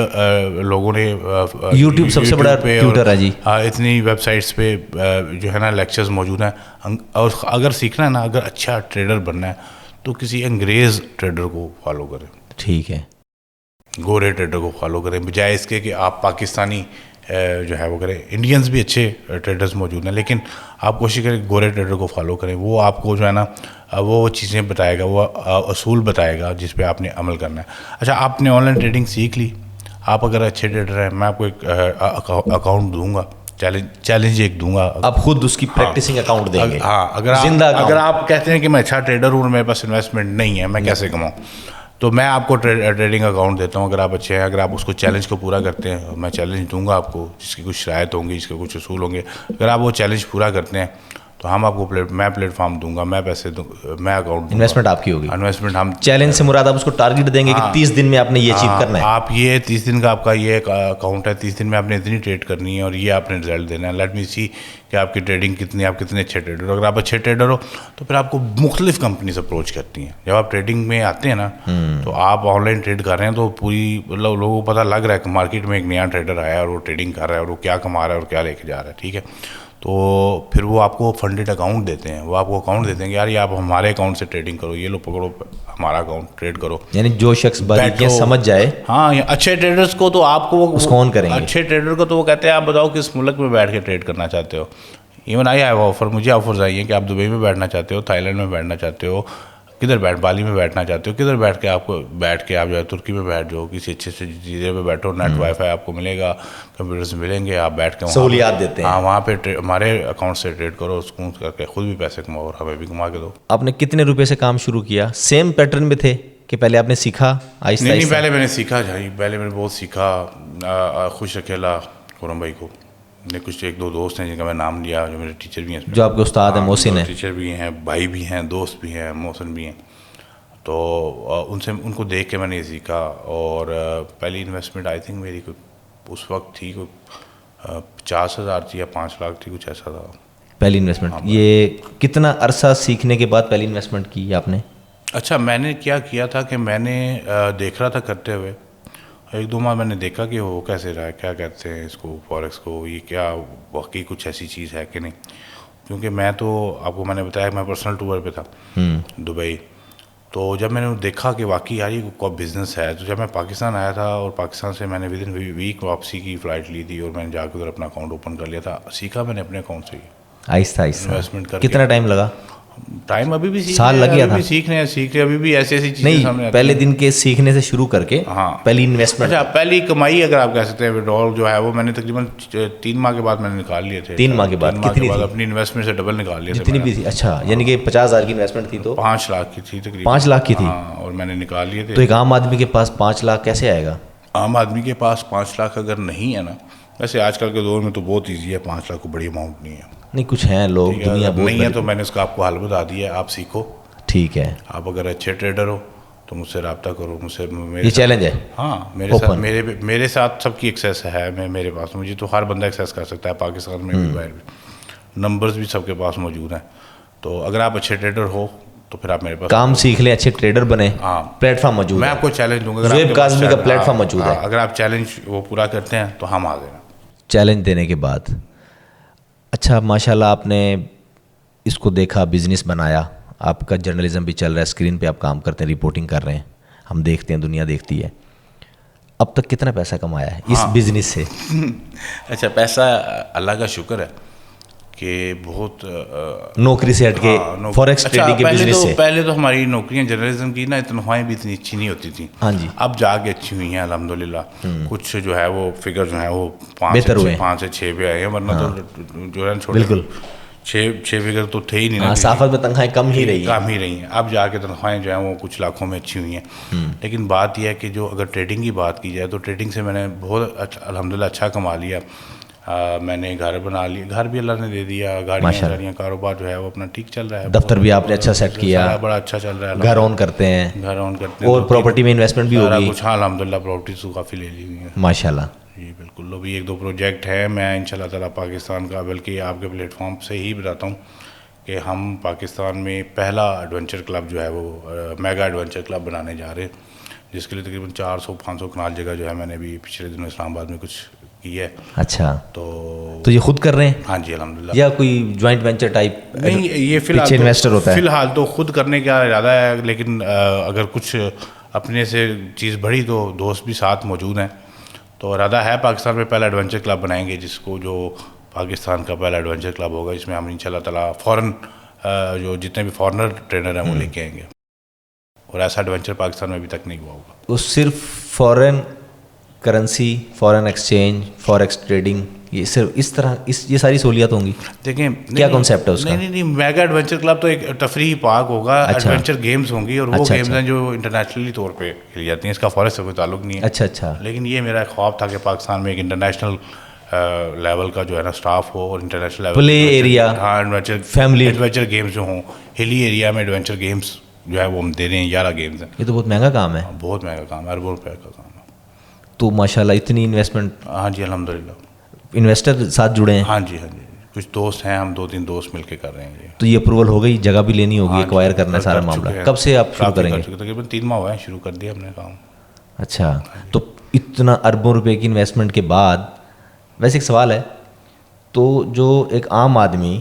لوگوں نے, یوٹیوب سب سے بڑا ٹیوٹر ہے جی, اتنی ویب سائٹس پہ جو ہے نا لیکچرز موجود ہیں. اور اگر سیکھنا ہے نا, اگر اچھا ٹریڈر بننا ہے, تو کسی انگریز ٹریڈر کو فالو کریں. ٹھیک ہے. گورے ٹریڈر کو فالو کریں بجائے اس کے کہ آپ پاکستانی جو ہے وہ کریں. انڈینز بھی اچھے ٹریڈرز موجود ہیں لیکن آپ کوشش کریں گورے ٹریڈر کو فالو کریں. وہ آپ کو جو ہے نا وہ چیزیں بتائے گا, وہ اصول بتائے گا جس پہ آپ نے عمل کرنا ہے. اچھا آپ نے آن لائن ٹریڈنگ سیکھ لی, آپ اگر اچھے ٹریڈر ہیں میں آپ کو ایک اکاؤنٹ دوں گا, چیلنج ایک دوں گا. آپ خود اس کی پریکٹسنگ اکاؤنٹ دیں گے. ہاں اگر آپ کہتے ہیں کہ میں اچھا ٹریڈر ہوں, میرے پاس انویسٹمنٹ نہیں ہے, میں کیسے کماؤں, تو میں آپ کو ٹریڈنگ اکاؤنٹ دیتا ہوں. اگر آپ اچھے ہیں, اگر آپ اس کو چیلنج کو پورا کرتے ہیں, میں چیلنج دوں گا آپ کو جس کی کچھ شرائط ہوں گی, جس کے کچھ اصول ہوں گے. اگر آپ وہ چیلنج پورا کرتے ہیں تو ہم آپ کو میں پلیٹ فارم دوں گا, میں پیسے دوں, میں اکاؤنٹ, انویسٹمنٹ آپ کی ہوگی. انویسٹمنٹ ہم چیلنج سے مراد آپ اس کو ٹارگیٹ دیں گے کہ 30 دن میں آپ نے یہ اچیو کرنا ہے. آپ یہ 30 دن کا آپ کا یہ اکاؤنٹ ہے, 30 دن میں آپ نے اتنی ٹریڈ کرنی ہے اور یہ آپ نے رزلٹ دینا ہے. لیٹ می سی کہ آپ کی ٹریڈنگ کتنی, آپ کتنے اچھے ٹریڈر ہو. اگر آپ اچھے ٹریڈر ہو تو پھر آپ کو مختلف کمپنیز اپروچ کرتی ہیں. جب آپ ٹریڈنگ میں آتے ہیں نا تو آپ آن لائن ٹریڈ کر رہے ہیں تو پوری مطلب لوگوں کو پتہ لگ رہا ہے کہ مارکیٹ میں ایک نیا ٹریڈر آیا ہے اور وہ ٹریڈنگ کر رہا ہے اور وہ کیا کما رہا ہے اور کیا لے کے جا رہا ہے. ٹھیک ہے, تو پھر وہ آپ کو فنڈیڈ اکاؤنٹ دیتے ہیں. وہ آپ کو اکاؤنٹ دیتے ہیں کہ یار یہ آپ ہمارے اکاؤنٹ سے ٹریڈنگ کرو, یہ لو پکڑو ہمارا اکاؤنٹ, ٹریڈ کرو. یعنی جو شخص باریکیاں سمجھ جائے, ہاں اچھے ٹریڈرز کو تو آپ کو اس کو آن کریں گے. اچھے ٹریڈر کو تو وہ کہتے ہیں آپ بتاؤ کس ملک میں بیٹھ کے ٹریڈ کرنا چاہتے ہو. ایون آئی ہیو آفر, مجھے آفرز آئی ہیں کہ آپ دبئی میں بیٹھنا چاہتے ہو, تھائی لینڈ میں بیٹھنا چاہتے ہو, کدھر بالی میں بیٹھنا چاہتے ہو, کدھر بیٹھ کے آپ جو ہے ترکی میں بیٹھ جاؤ, کسی اچھے سے جزیرے پہ بیٹھو, نیٹ وائی فائی آپ کو ملے گا, کمپیوٹرز ملیں گے, آپ بیٹھ کے سہولیات دیتے ہیں. ہاں وہاں پہ ہمارے اکاؤنٹ سے ٹریڈ کرو, اسکون کر کے خود بھی پیسے کماؤ اور ہمیں بھی کما کے دو. آپ نے کتنے روپے سے کام شروع کیا؟ سیم پیٹرن میں تھے کہ پہلے آپ نے سیکھا آہستہ؟ نہیں, پہلے میں نے سیکھا جی, پہلے میں نے بہت سیکھا. خوش اکیلا خرم بھائی کو, کچھ ایک دو دوست ہیں جن کا میں نام لیا, جو میرے ٹیچر بھی ہیں, جو آپ کے استاد ہیں, محسن ہیں. ٹیچر بھی ہیں, بھائی بھی ہیں, دوست بھی ہیں, محسن بھی ہیں. تو ان کو دیکھ کے میں نے یہ سیکھا. اور پہلی انویسٹمنٹ آئی تھنک میری کوئی اس وقت تھی کوئی 50,000 تھی یا 5 لاکھ تھی, کچھ ایسا تھا پہلی انویسٹمنٹ. یہ کتنا عرصہ سیکھنے کے بعد پہلی انویسٹمنٹ کی آپ نے؟ اچھا, میں نے کیا تھا کہ میں نے دیکھ رہا تھا کرتے ہوئے, 1-2 ماہ میں نے دیکھا کہ وہ کیسے رہا ہے, کیا کہتے ہیں اس کو, فوریکس کو, یہ کیا واقعی کچھ ایسی چیز ہے کہ نہیں. کیونکہ میں تو آپ کو میں نے بتایا میں پرسنل ٹور پہ تھا دبئی, تو جب میں نے دیکھا کہ واقعی یار یہ کوئی بزنس ہے, تو جب میں پاکستان آیا تھا اور پاکستان سے میں نے ود ان ویک واپسی کی فلائٹ لی تھی اور میں نے جا کے ادھر اپنا اکاؤنٹ اوپن کر لیا تھا. سیکھا میں نے اپنے اکاؤنٹ سے ہی آہستہ انویسٹمنٹ کر. کتنا ٹائم لگا؟ ٹائم ابھی بھی سال لگ گیا تھا سیکھ رہے ابھی بھی ایسی چیزیں سامنے. پہلے دن کے سیکھنے سے شروع کر کے پہلی انویسٹمنٹ. اچھا, پہلی کمائی اگر آپ کہہ سکتے ہیں ودرول جو ہے وہ میں نے تقریباً 3 ماہ کے بعد میں نے نکال لیے تھے. 3 ماہ کے بعد کتنی تھی؟ اپنی انویسٹمنٹ سے ڈبل نکال لیے تھے. جتنی بھی تھی. اچھا, یعنی کہ 50,000 کی انویسٹمنٹ تھی تو 5 لاکھ کی تھی تقریباً. 5 لاکھ کی تھی, اور میں نے نکال لیے تھے. تو ایک عام آدمی کے پاس 5 لاکھ کیسے آئے گا؟ عام آدمی کے پاس 5 لاکھ اگر نہیں ہے نا, ویسے آج کل کے دور میں تو بہت ایزی ہے, 5 لاکھ کو بڑی اماؤنٹ نہیں ہے. نہیں, کچھ ہیں لوگ دنیا بہت نہیں ہے, تو میں نے اس کا آپ کو حل بتا دیا ہے, آپ سیکھو. ٹھیک ہے, آپ اگر اچھے ٹریڈر ہو تو مجھ سے رابطہ کرو, مجھ سے. یہ چیلنج ہے. ہاں, میرے ساتھ سب کی ایکسیس ہے, میرے پاس, مجھے تو ہر بندہ ایکسیس کر سکتا ہے, پاکستان میں بھی باہر بھی, نمبرز بھی سب کے پاس موجود ہیں. تو اگر آپ اچھے ٹریڈر ہو تو پھر آپ میرے پاس کام سیکھ لیں, اچھے ٹریڈر بنے. پلیٹ فارم موجود ہے, میں آپ کو چیلنج دوں گا. زویب کاظمی کا پلیٹ فارم موجود ہے, اگر آپ چیلنج وہ پورا کرتے ہیں تو ہم آ گئے. چیلنج دینے کے بعد اچھا ماشاءاللہ آپ نے اس کو دیکھا, بزنس بنایا, آپ کا جرنلزم بھی چل رہا ہے, اسکرین پہ آپ کام کرتے ہیں, رپورٹنگ کر رہے ہیں, ہم دیکھتے ہیں, دنیا دیکھتی ہے. اب تک کتنا پیسہ کمایا ہے اس بزنس سے؟ اچھا, پیسہ اللہ کا شکر ہے کہ بہت نوکری سے ہٹ کے فوریکس ٹریڈنگ کے بزنس سے. پہلے تو ہماری نوکریاں جرنلزم کی نا تنخواہیں بھی اتنی اچھی نہیں ہوتی تھیں. ہاں جی, اب جا کے اچھی ہوئی ہیں الحمدللہ. کچھ جو ہے وہ فگر جو ہے وہ 5 سے 6 پہ آئے ہیں, ورنہ تو جو ہے چھوٹے بالکل 6 فگر تو تھے ہی نہیں. صافت میں تنخواہیں کم ہی رہی ہیں. اب جا کے تنخواہیں جو ہیں وہ کچھ لاکھوں میں اچھی ہوئی ہیں. لیکن بات یہ ہے کہ جو اگر ٹریڈنگ کی بات کی جائے تو ٹریڈنگ سے میں نے بہت الحمدللہ اچھا کما لیا. میں نے گھر بنا لیا, گھر بھی اللہ نے دے دیا, گاڑیاں, کاروبار جو ہے وہ اپنا ٹھیک چل رہا ہے. دفتر بھی آپ نے اچھا سیٹ کیا, بڑا اچھا چل رہا ہے. گھر آن کرتے ہیں, اور پراپرٹی میں انویسٹمنٹ بھی ہوگی کچھ. ہاں الحمدللہ پراپرٹی تو کافی لے لی ہوئی ہے ماشاءاللہ. جی بالکل. ابھی 1-2 پروجیکٹ ہیں, میں انشاءاللہ تعالیٰ پاکستان کا, بلکہ آپ کے پلیٹ فارم سے ہی بتاتا ہوں کہ ہم پاکستان میں پہلا ایڈونچر کلب جو ہے وہ میگا ایڈونچر کلب بنانے جا رہے ہیں, جس کے لیے تقریباً 400-500 کنال جگہ جو ہے میں نے بھی پچھلے دنوں اسلام آباد میں کچھ کی ہے. اچھا, تو یہ خود کر رہے ہیں؟ ہاں جی الحمدللہ. یا کوئی جوائنٹ وینچر ٹائپ؟ نہیں, یہ فی الحال خود کرنے کا ارادہ ہے, لیکن اگر کچھ اپنے سے چیز بڑھی تو دوست بھی ساتھ موجود ہیں. تو ارادہ ہے پاکستان میں پہلا ایڈونچر کلب بنائیں گے, جس کو جو پاکستان کا پہلا ایڈونچر کلب ہوگا, اس میں ہم انشاءاللہ تعالیٰ فورن جو جتنے بھی فارنر ٹرینر ہیں وہ لے کے آئیں گے. اور ایسا ایڈونچر پاکستان میں ابھی تک نہیں ہوا ہوگا. وہ صرف foreign currency, foreign exchange, forex trading, یہ صرف اس طرح یہ ساری سہولیات ہوں گی. دیکھیں کیا کانسیپٹ ہے اس کا؟ نہیں, میگا ایڈونچر کلب تو ایک تفریحی پارک ہوگا. ایڈونچر گیمز ہوں گی, اور وہ گیمز ہیں جو انٹرنیشنلی طور پہ کھیلی جاتی ہیں. اس کا فوریکس سے کوئی تعلق نہیں ہے. اچھا. لیکن یہ میرا خواب تھا کہ پاکستان میں ایک انٹرنیشنل لیول کا جو ہے نا اسٹاف ہو, اور انٹرنیشنل لیول پلے ایریا, ہاں ایڈونچر فیملی ایڈونچر گیمز جو ہوں. ہلی ایریا میں ایڈونچر گیمز جو ہے وہ ہم دے رہے ہیں, 11 گیمز ہیں. یہ تو بہت مہنگا کام ہے. بہت مہنگا کام ہے, اربوں روپے کا کام ہے. تو ماشاءاللہ اتنی انویسٹمنٹ. ہاں جی الحمدللہ. انویسٹر ساتھ جڑے ہیں؟ ہاں جی کچھ دوست ہیں, ہم 2-3 دوست مل کے کر رہے ہیں. تو یہ اپروول ہو گئی, جگہ بھی لینی ہوگی, ایکوائر کرنا ہے سارا معاملہ. کب سے آپ شروع کریں گے؟ تقریباً 3 ماہ ہوا ہے, شروع کر دیا ہم نے کام. اچھا, تو اتنا اربوں روپے کی انویسٹمنٹ کے بعد, ویسے ایک سوال ہے, تو جو ایک عام آدمی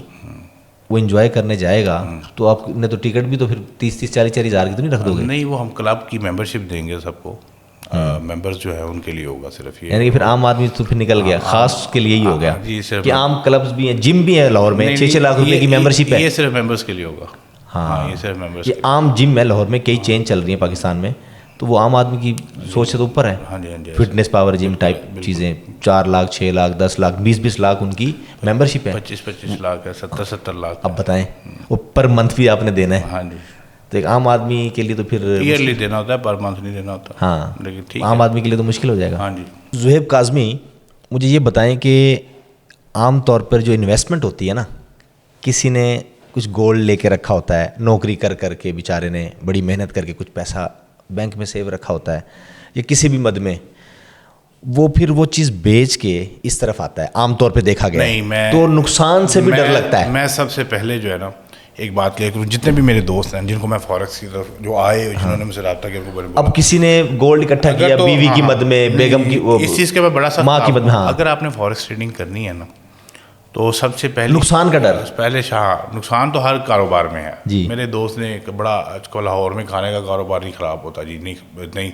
وہ انجوائے کرنے جائے گا, تو آپ نے تو ٹکٹ بھی تو پھر 30-40 ہزار کی تو نہیں رکھ دو گے؟ نہیں, وہ ہم کلب کی ممبرشپ دیں گے سب کو. ممبرز جو ہے ان کے لیے ہوگا صرف یہ. یعنی کہ پھر عام آدمی تو پھر نکل گیا, خاص کے لیے ہی ہو گیا کہ عام کلبز بھی ہیں, جم بھی ہیں لاہور میں, 6 لاکھ روپے کی ممبرشپ ہے. یہ صرف ممبرز کے لیے ہوگا. ہاں, یہ صرف ممبرز. یہ عام جم ہے لاہور میں, کئی چین چل رہی ہیں پاکستان میں, تو وہ عام آدمی کی سوچ سے تو اوپر ہے. ہاں جی فٹنس پاور جم ٹائپ چیزیں, 4 لاکھ 6 لاکھ 10 لاکھ 20 لاکھ ان کی ممبرشپ ہے. 25 لاکھ ہے, 70 لاکھ. اب بتائیں, وہ پر منتھ بھی آپ نے دینا ہے. ہاں جی, تو ایک عام آدمی کے لیے تو پھر ایئرلی دینا ہوتا ہے, پر منتھ نہیں دینا ہوتا. ہاں, لیکن ٹھیک عام آدمی کے لیے تو مشکل ہو جائے گا. ہاں جی. زہیب کاظمی, مجھے یہ بتائیں کہ عام طور پر جو انویسٹمنٹ ہوتی ہے نا, کسی نے کچھ گولڈ لے کے رکھا ہوتا ہے, نوکری کر کے بیچارے نے بڑی محنت کر کے کچھ پیسہ بینک میں سیو رکھا ہوتا ہے, یا کسی بھی مد میں, وہ پھر وہ چیز بیچ کے اس طرف آتا ہے, عام طور پہ دیکھا گیا, تو نقصان سے بھی ڈر لگتا ہے. میں سب سے پہلے جو ہے نا ایک بات کلیئر کروں, جتنے بھی میرے دوست ہیں جن کو میں فوریکس کی طرف جو آئے, جنہوں نے مجھ سے رابطہ کیا, اب کسی نے گولڈ اکٹھا کیا بیوی کی مد میں, بیگم کی, اس چیز کے میں بڑا سا ماں کی مد میں, ہاں, اگر آپ نے فوریکس ٹریڈنگ کرنی ہے نا, تو سب سے پہلے نقصان کا ڈر پہلے نقصان تو ہر کاروبار میں ہے. جی, میرے دوست نے ایک بڑا, آج کل لاہور میں کھانے کا کاروبار نہیں خراب ہوتا جی, نہیں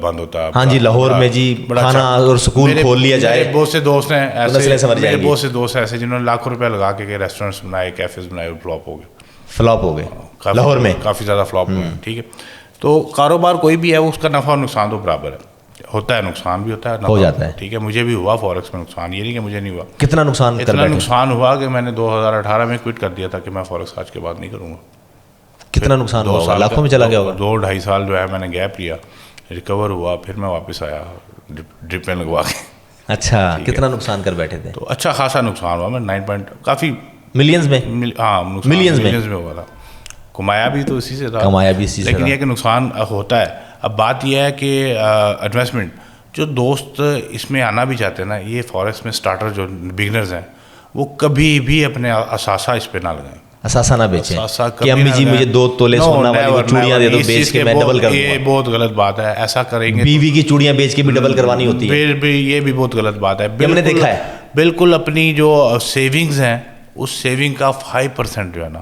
بند ہوتا. ہاں جی, لاہور میں جی کھانا اور سکول کھول لیا جائے. میرے بہت سے دوست ہیں ایسے, میرے بہت سے دوست ایسے جنہوں نے لاکھوں روپے لگا کے ریسٹورینٹس بنائے, کیفیز بنائے, فلاپ ہو گئے لاہور میں, کافی زیادہ فلاپ ہوئے ہیں. ٹھیک ہے, تو کاروبار کوئی بھی ہے اس کا نفع اور نقصان تو برابر ہے, ہوتا ہے, نقصان بھی ہوتا ہے, ہو جاتا ہے. ٹھیک ہے, مجھے بھی ہوا فوریکس میں نقصان, یہ نہیں کہ مجھے نہیں ہوا. کتنا نقصان؟ اتنا نقصان ہوا کہ میں نے 2018 میں کوئٹ کر دیا تھا کہ میں فوریکس آج کے بعد نہیں کروں گا. کتنا نقصان ہوا؟ لاکھوں میں چلا گیا ہوگا. 2-2.5 سال جو ہے میں نے گیپ لیا, ریکور ہوا, پھر میں واپس آیا ڈرپ میں لگوا کے. اچھا, کتنا نقصان کر بیٹھے تھے؟ تو اچھا خاصا نقصان ہوا, میں 9 کافی ملینز میں, ہاں ملینز میں ہوا تھا. کمایا بھی تو اسی سے تھا, کمایا بھی اسی سے, لیکن یہ کہ نقصان ہوتا ہے. اب بات یہ ہے کہ انویسٹمنٹ, جو دوست اس میں آنا بھی چاہتے ہیں نا, یہ فوریکس میں اسٹارٹر جو بگنرز ہیں, وہ کبھی بھی اپنے اثاثہ اس پہ نہ لگائیں, اثاثہ نہ بیچیں کہ امی جی مجھے 2 تولے سونا والی وہ چوڑیاں دے دو بیچ کے میں ڈبل کر دوں. یہ بہت غلط بات ہے, ایسا کریں گے بیوی کی چوڑیاں بیچ کے بھی ڈبل کروانی ہوتی ہے, یہ بھی بہت غلط بات ہے. ہم نے دیکھا ہے. بالکل اپنی جو سیونگز ہیں, اس سیونگ کا 5% جو ہے نا,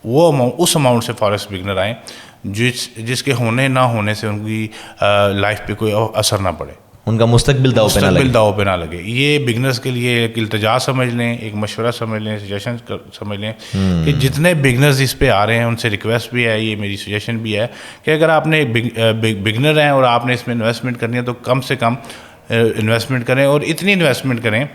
وہ اس اماؤنٹ سے فوریکس بگنر آئیں جس کے ہونے نہ ہونے سے ان کی لائف پہ کوئی اثر نہ پڑے, ان کا مستقبل داؤ پہ نہ لگے. یہ بگنرز کے لیے ایک التجا سمجھ لیں, ایک مشورہ سمجھ لیں, سجیشن سمجھ لیں کہ جتنے بگنرز اس پہ آ رہے ہیں ان سے ریکویسٹ بھی ہے, یہ میری سجیشن بھی ہے کہ اگر آپ نے بگنر ہیں اور آپ نے اس میں انویسٹمنٹ کرنی ہے, تو کم سے کم انویسٹمنٹ کریں, اور اتنی انویسٹمنٹ کریں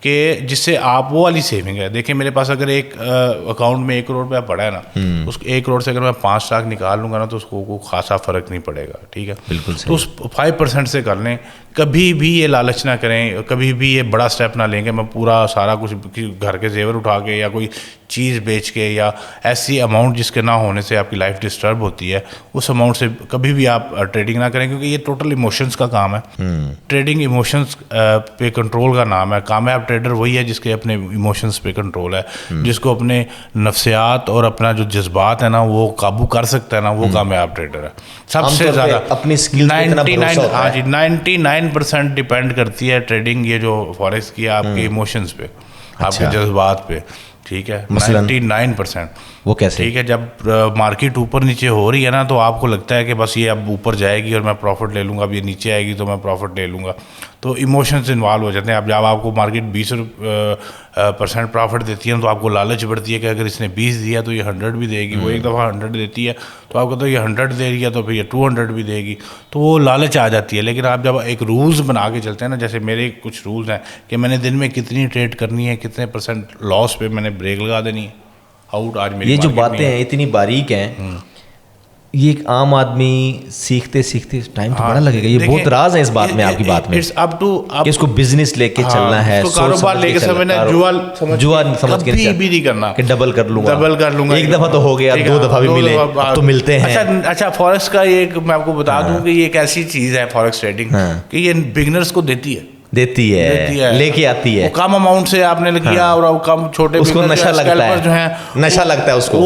کہ جس سے آپ وہ والی سیونگ ہے. دیکھیں میرے پاس اگر ایک اکاؤنٹ میں 1 کروڑ روپیہ پڑا ہے نا, اس 1 کروڑ سے اگر میں 5 لاکھ نکال لوں گا نا, تو اس کو خاصا فرق نہیں پڑے گا. ٹھیک ہے, بالکل. تو اس 5% سے کر لیں. کبھی بھی یہ لالچ نہ کریں, کبھی بھی یہ بڑا اسٹیپ نہ لیں کہ میں پورا سارا کچھ گھر کے زیور اٹھا کے یا کوئی چیز بیچ کے, یا ایسی اماؤنٹ جس کے نہ ہونے سے آپ کی لائف ڈسٹرب ہوتی ہے, اس اماؤنٹ سے کبھی بھی آپ ٹریڈنگ نہ کریں, کیونکہ یہ ٹوٹل ایموشنز کا کام ہے. ٹریڈنگ ایموشنز پہ کنٹرول کا نام ہے. کامیاب ٹریڈر وہی ہے جس کے اپنے ایموشنز پہ کنٹرول ہے, جس کو اپنے نفسیات اور اپنا جو جذبات ہے نا وہ قابو کر سکتا ہے نا, وہ کامیاب ٹریڈر ہے. سب سے زیادہ اپنی اسکل 99% ڈپینڈ کرتی ہے ٹریڈنگ, یہ جو فوریکس کی, آپ کے ایموشنز پہ, آپ کے جذبات پہ. ٹھیک ہے, 99%. وہ کیسے؟ ٹھیک ہے، جب مارکیٹ اوپر نیچے ہو رہی ہے نا تو آپ کو لگتا ہے کہ بس یہ اب اوپر جائے گی اور میں پروفٹ لے لوں گا، اب یہ نیچے آئے گی تو میں پروفٹ لے لوں گا، تو ایموشنز انوالو ہو جاتے ہیں. اب جب آپ کو مارکیٹ 20% پروفٹ دیتی ہے تو آپ کو لالچ بڑھتی ہے کہ اگر اس نے 20 دیا تو یہ 100 بھی دے گی. وہ ایک دفعہ 100 دیتی ہے تو آپ کہتے ہو یہ 100 دے رہی ہے تو پھر یہ 200 بھی دے گی، تو وہ لالچ آ جاتی ہے. لیکن آپ جب ایک رولز بنا کے چلتے ہیں نا، جیسے میرے کچھ رولز ہیں کہ میں نے دن میں کتنی ٹریڈ کرنی ہے، کتنے % لاس پہ میں نے بریک لگا دینی ہے، آؤٹ. آج میری یہ جو باتیں ہیں اتنی باریک ہیں، یہ ایک عام آدمی سیکھتے سیکھتے ٹائم تو بڑا لگے گا. یہ بہت راز ہے اس بات میں، آپ کی بات میں کہ اس کو بزنس لے کے چلنا ہے، کاروبار لے کے سمجھنا، جوا سمجھ کے بھی نہیں کرنا کہ ڈبل کر لوں گا. ایک دفعہ تو ہو گیا، 2 دفعہ بھی ملے تو ملتے ہیں. اچھا فوریکس کا ایک میں آپ کو بتا دوں کہ یہ ایک ایسی چیز ہے فوریکس ٹریڈنگ کہ یہ بگنرز کو دیتی ہے، لے کے آتی ہے. کم اماؤنٹ سے آپ نے لیا اور کم چھوٹے اس کو نشہ لگتا ہے، جو ہیں نشہ لگتا ہے اس کو.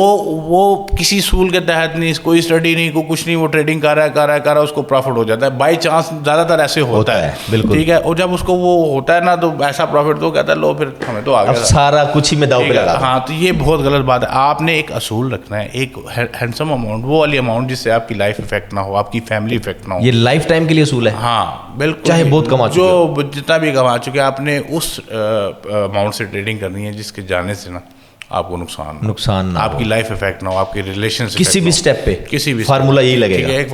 وہ کسی اصول کے تحت نہیں، کوئی اسٹڈی نہیں، کوئی کچھ نہیں، وہ ٹریڈنگ کر رہا ہے اس کو پروفٹ ہو جاتا ہے بائی چانس. زیادہ تر ایسے ہوتا ہے. بالکل ٹھیک ہے. اور جب اس کو وہ ہوتا ہے نا تو ایسا پروفٹ تو کہتا ہے لو پھر ہمیں تو آ گیا، سارا کچھ ہی میں داؤ پہ لگا. ہاں تو یہ بہت غلط بات ہے. آپ نے ایک اصول رکھنا ہے، ایک ہینڈسم اماؤنٹ، وہ والی اماؤنٹ جس سے آپ کی لائف افیکٹ نہ ہو، آپ کی فیملی افیکٹ نہ ہو. یہ لائف ٹائم کے لیے اصول ہے. ہاں بالکل، چاہے بہت کما چکے جو جتنا بھی کما چکے آپ نے اس اماؤنٹ سے ٹریڈنگ کرنی ہے جس کے جانے سے نا آپ کو نقصان نہ، آپ کی لائف افیکٹ نہ ہو، آپ کی ریلیشن کسی بھی سٹیپ پہ کسی بھی فارمولا یہی لگے گا. ایک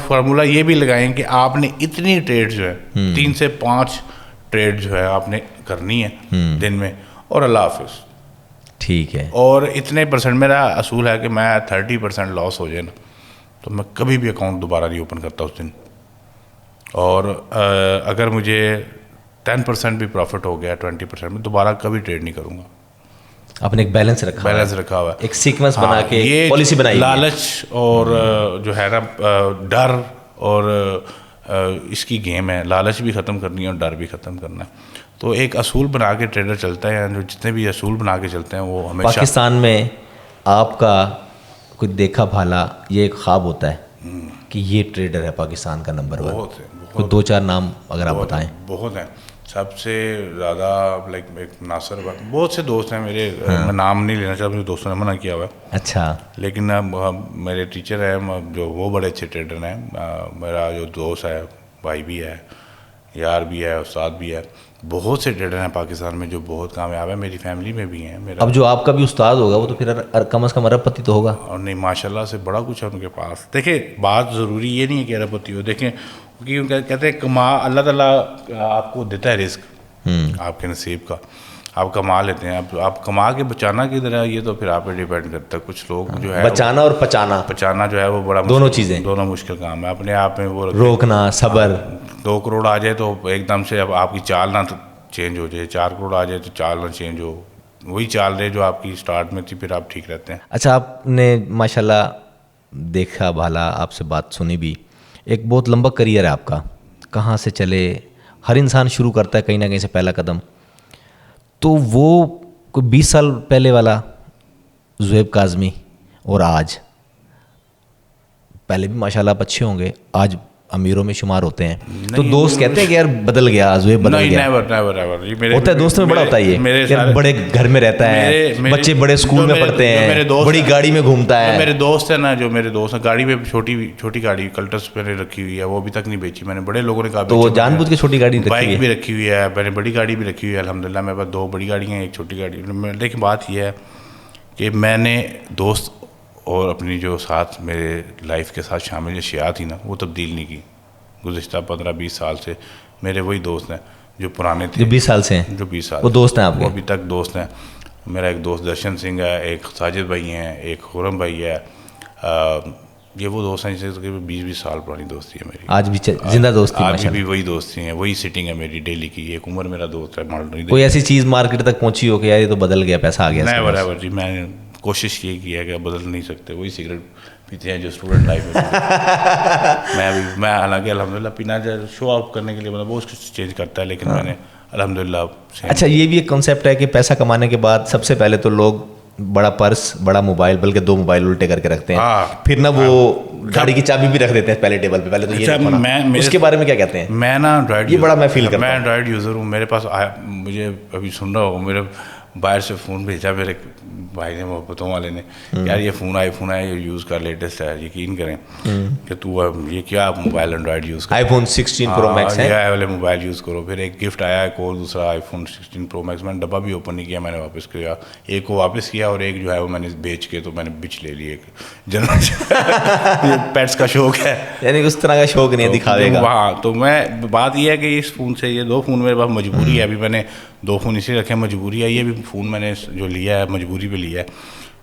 فارمولا یہ بھی لگائیں کہ آپ نے اتنی ٹریڈ جو ہے 3 سے 5 ٹریڈ جو ہے آپ نے کرنی ہے دن میں، اور اللہ حافظ. ٹھیک ہے. اور اتنے % میرا اصول ہے کہ میں 30% لاس ہو جائے نا تو میں کبھی بھی اکاؤنٹ دوبارہ نہیں اوپن کرتا اس دن. اور اگر مجھے 10% بھی پروفٹ ہو گیا 20% میں دوبارہ کبھی ٹریڈ نہیں کروں گا. آپ نے ایک بیلنس رکھا ہوا ہے، ایک سیکوینس بنا کے پالیسی بنائی. لالچ اور جو ہے نا ڈر اور اس کی گیم ہے، لالچ بھی ختم کرنی ہے اور ڈر بھی ختم کرنا ہے. تو ایک اصول بنا کے ٹریڈر چلتا ہے، جو جتنے بھی اصول بنا کے چلتے ہیں وہ ہمیشہ. پاکستان میں آپ کا کوئی دیکھا بھالا یہ ایک خواب ہوتا ہے کہ یہ ٹریڈر ہے پاکستان کا نمبر 1؟ کوئی 2-4 نام اگر آپ بتائیں. بہت ہیں. سب سے زیادہ لائک ایک ناصر، بہت سے دوست ہیں میرے، میں نام نہیں لینا چاہتا، میرے دوستوں نے منع کیا ہوا ہے. اچھا. لیکن میرے ٹیچر ہیں جو وہ بڑے اچھے ٹریڈر ہیں. میرا جو دوست ہے، بھائی بھی ہے، یار بھی ہے، استاد بھی ہے. بہت سے ٹریڈر ہیں پاکستان میں جو بہت کامیاب ہیں، میری فیملی میں بھی ہیں. میرا اب جو آپ کا بھی استاد ہوگا وہ تو پھر کم از کم ارب پتی تو ہوگا. اور نہیں ماشاء اللہ سے بڑا کچھ ہے ان کے پاس. دیکھیں بات ضروری یہ نہیں ہے کہ ارب پتی ہو. دیکھیں کیونکہ کہتے ہیں اللہ تعالیٰ آپ کو دیتا ہے رزق آپ کے نصیب کا، آپ کما لیتے ہیں. اب آپ کما کے بچانا کدھر ہے یہ تو پھر آپ پہ ڈیپینڈ کرتا ہے. کچھ لوگ جو ہے بچانا اور پچانا جو ہے وہ بڑا دونوں چیزیں، دونوں مشکل کام ہے. اپنے آپ میں وہ روکنا، صبر. 2 کروڑ آ جائے تو ایک دم سے اب آپ کی چال نہ چینج ہو جائے، 4 کروڑ آ جائے تو چال نہ چینج ہو، وہی چال رہے جو آپ کی اسٹارٹ میں تھی، پھر آپ ٹھیک رہتے ہیں. اچھا آپ نے ماشاء اللہ دیکھا بھالا، آپ سے بات سنی بھی، ایک بہت لمبا کریئر ہے آپ کا. کہاں سے چلے؟ ہر انسان شروع کرتا ہے کہیں نہ کہیں سے پہلا قدم. تو وہ کوئی 20 سال پہلے والا زہیب کاظمی اور آج، پہلے بھی ماشاء اللہ آپ اچھے ہوں گے، آج امیروں میں شمار ہوتے ہیں، تو دوست کہتے ہیں کہ یار بدل گیا زہیب، بدل گیا. ہوتا ہے دوستوں میں بڑا ہوتا ہے یہ، بڑے گھر میں رہتا ہے، بچے بڑے اسکول میں پڑھتے ہیں، بڑی گاڑی میں گھومتا ہے. میرے دوست ہیں نا، جو میرے دوست ہیں، گاڑی میں چھوٹی گاڑی کلٹس میں نے رکھی ہوئی ہے، وہ ابھی تک نہیں بیچی. میں نے بڑے لوگوں نے کہا تو وہ جان بوجھ کے چھوٹی گاڑی رکھی بائک بھی رکھی ہوئی ہے، میں نے بڑی گاڑی بھی رکھی ہوئی ہے. الحمدللہ میرے پاس 2 بڑی گاڑیاں ہیں، ایک چھوٹی گاڑی. لیکن بات یہ ہے کہ میں نے دوست اور اپنی جو ساتھ میرے لائف کے ساتھ شامل اشیاء تھی نا وہ تبدیل نہیں کی. گزشتہ 15-20 سال سے میرے وہی دوست ہیں جو پرانے تھے، جو 20 سال سے ہیں، جو 20 سال وہ دوست ہیں آپ کے؟ وہ ابھی تک دوست ہیں. میرا ایک دوست درشن سنگھ ہے، ایک ساجد بھائی ہیں، ایک خرم بھائی ہے. یہ وہ دوست ہیں جس سے تقریباً 20 سال پرانی دوستی ہے میری، آج بھی زندہ دوستی. آج بھی وہی دوستی ہیں، وہی سیٹنگ ہے میری ڈیلی کی. ایک عمر میرا دوست ہے. کوئی ایسی چیز مارکیٹ تک پہنچی ہو کہ یار یہ تو بدل گیا، پیسہ آ گیا؟ نہیں برابر جی، میں نے کوشش یہ کی ہے کہ بدل نہیں سکتے. وہی سگریٹ پیتے ہیں جو اسٹوڈنٹ لائف میں میں حالانکہ الحمدللہ پینا شو آف کرنے کے لیے مطلب بہت کچھ چینج کرتا ہے، لیکن میں نے الحمدللہ. اچھا یہ بھی ایک کنسیپٹ ہے کہ پیسہ کمانے کے بعد سب سے پہلے تو لوگ بڑا پرس، بڑا موبائل، بلکہ 2 موبائل الٹے کر کے رکھتے ہیں، پھر نہ وہ گاڑی کی چابی بھی رکھ دیتے ہیں پہلے ٹیبل پہ. پہلے تو یہ اس کے بارے میں کیا کہتے ہیں؟ میں نا انڈرائڈ، یہ بڑا میں فیل کرتا ہوں، میں انڈرائڈ یوزر ہوں. میرے پاس مجھے ابھی سن رہا ہوں، میرے باہر سے فون بھیجا میرے بھائی نے محبتوں والے نے یار یہ فون ہے یہ یوز کر لیٹسٹ ہے, یقین کریں کہ تو یہ کیا موبائل اینڈرائڈ یوز کر, iPhone 16 Pro Max ہے, یہ والے موبائل یوز کرو. پھر ایک گفٹ آیا ایک اور دوسرا iPhone 16 Pro Max, میں نے ڈبہ بھی اوپن نہیں کیا, میں نے واپس کیا, ایک کو واپس کیا اور ایک جو ہے وہ میں نے بیچ کے تو میں نے بچ لے لی. ایک جنرل پیٹس کا شوق ہے, یعنی اس طرح کا شوق نہیں دکھاوے گا. ہاں تو میں بات یہ ہے کہ اس فون سے, یہ 2 فون میرے پاس مجبوری ہے, ابھی میں نے 2 فون اسی رکھے ہیں, مجبوری ہے. یہ بھی فون میں نے جو لیا ہے مجبوری پہ لیا ہے,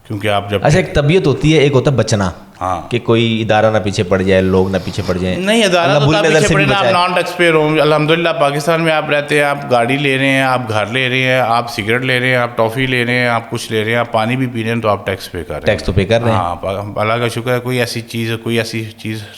کیونکہ آپ جب اچھا ایک طبیعت ہوتی ہے, ایک ہوتا ہے بچنا, ہاں کہ کوئی ادارہ نہ پیچھے پڑ جائے, لوگ نہ پیچھے پڑ جائیں. نہیں ادارہ تو پیچھے پڑے نا, آپ نان ٹیکس پیئر ہوں. الحمدللہ پاکستان میں آپ رہتے ہیں, آپ گاڑی لے رہے ہیں, آپ گھر لے رہے ہیں, آپ سگریٹ لے رہے ہیں, آپ ٹافی لے رہے ہیں, آپ کچھ لے رہے ہیں, آپ پانی بھی پی رہے ہیں, تو آپ ٹیکس پے کر رہے ہیں. ٹیکس تو پے کر رہے ہیں. ہاں اللہ کا شکر ہے, کوئی ایسی چیز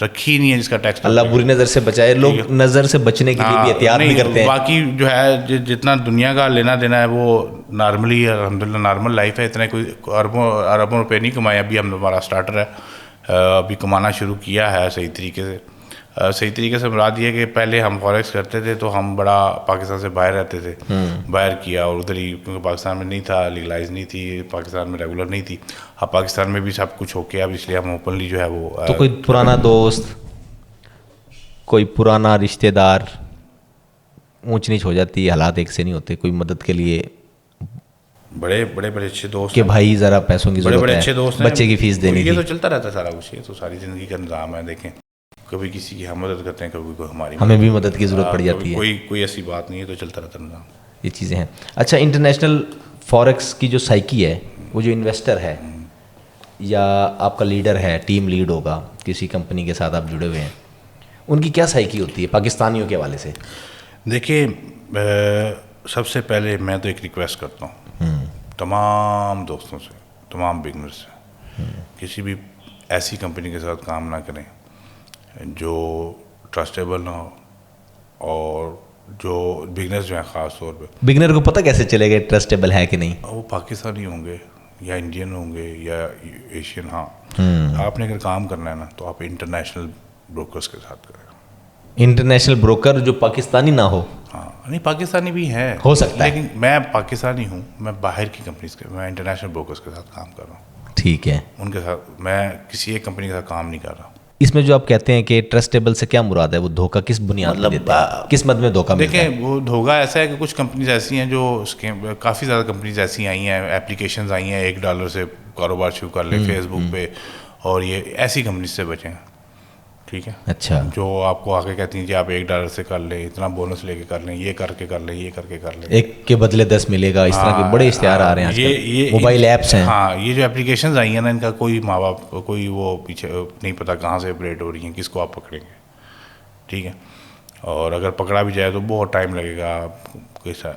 رکھی نہیں ہے جس کا ٹیکس. اللہ بری نظر سے بچائے. لوگ نظر سے بچنے کے لیے بھی احتیاط بھی کرتے ہیں. باقی جو ہے جتنا دنیا کا لینا دینا ہے وہ نارملی الحمدللہ نارمل لائف ہے. اتنے کوئی اربوں روپے نہیں کمائے. ابھی ہمارا اسٹارٹر ہے, ابھی کمانا شروع کیا ہے صحیح طریقے سے. صحیح طریقے سے مراد یہ کہ پہلے ہم فوریکس کرتے تھے تو ہم بڑا پاکستان سے باہر رہتے تھے, باہر کیا, اور ادھر ہی کیونکہ پاکستان میں نہیں تھا, لیگلائز نہیں تھی, پاکستان میں ریگولر نہیں تھی. اب پاکستان میں بھی سب کچھ ہو کے اب اس لیے ہم اوپنلی جو ہے وہ. تو کوئی پرانا دوست, کوئی پرانا رشتہ دار, اونچ نیچ ہو جاتی ہے, حالات ایک سے نہیں ہوتے, کوئی مدد کے لیے بڑے اچھے دوست کہ بھائی ذرا پیسوں کی ضرورت بڑے ہے, اچھے دوست بچے کی فیس دینی تھی, یہ تھی. تو چلتا رہتا ہے سارا کچھ, یہ تو ساری زندگی کا نظام ہے. دیکھیں کبھی کسی کی ہم مدد کرتے ہیں, کبھی کوئی ہماری, ہمیں بھی مدد کی ضرورت پڑ جاتی ہے. کوئی ایسی بات نہیں ہے, تو چلتا رہتا نظام. یہ چیزیں ہیں. اچھا انٹرنیشنل فوریکس کی جو سائیکی ہے, وہ جو انویسٹر ہے یا آپ کا لیڈر ہے, ٹیم لیڈ ہوگا, کسی کمپنی کے ساتھ آپ جڑے ہوئے ہیں, ان کی کیا سائیکی ہوتی ہے پاکستانیوں کے حوالے سے؟ دیکھیں سب سے پہلے میں تو ایک ریکویسٹ کرتا ہوں تمام دوستوں سے, تمام بگنر سے, کسی بھی ایسی کمپنی کے ساتھ کام نہ کریں جو ٹرسٹیبل نہ ہو, اور جو بگنرز جو ہیں خاص طور پہ. بگنر کو پتہ کیسے چلے گا ٹرسٹیبل ہے کہ نہیں؟ وہ پاکستانی ہوں گے یا انڈین ہوں گے یا ایشین. ہاں آپ نے اگر کام کرنا ہے نا تو آپ انٹرنیشنل بروکرز کے ساتھ کریں. انٹرنیشنل بروکر جو پاکستانی نہ ہو؟ ہاں نہیں پاکستانی بھی ہیں, ہو سکتا ہے, لیکن میں پاکستانی ہوں, میں باہر کی کمپنیز کے, میں انٹرنیشنل بروکرز کے ساتھ کام کر رہا ہوں. ٹھیک ہے, ان کے ساتھ میں کسی ایک کمپنی کے ساتھ کام نہیں کر رہا. اس میں جو آپ کہتے ہیں کہ ٹرسٹیبل سے کیا مراد ہے؟ وہ دھوکہ کس بنیاد پر دیتے ہیں, کس مد میں دھوکہ ملتا ہے؟ دیکھیں وہ دھوکہ ایسا ہے کہ کچھ کمپنیز ایسی ہیں جو کافی زیادہ کمپنیز ایسی آئی ہیں, ایپلیکیشنز آئی ہیں, $1 سے کاروبار شروع کر لیں فیس بک پہ, اور یہ ایسی کمپنیز سے بچیں. ٹھیک ہے, اچھا, جو آپ کو آگے کہتی ہیں جی آپ $1 سے کر لیں, اتنا بونس لے کے کر لیں, یہ کر کے کر لیں, یہ کر کے کر لیں, ایک کے بدلے 10 ملے گا, اس طرح کے بڑے اشتہار آ رہے ہیں آج کل, موبائل ایپس ہیں. ہاں یہ جو اپلیکیشنز آئی ہیں نا, ان کا کوئی ماں باپ کوئی وہ پیچھے نہیں پتا کہاں سے اپریٹ ہو رہی ہیں, کس کو آپ پکڑیں گے. ٹھیک ہے, اور اگر پکڑا بھی جائے تو بہت ٹائم لگے گا.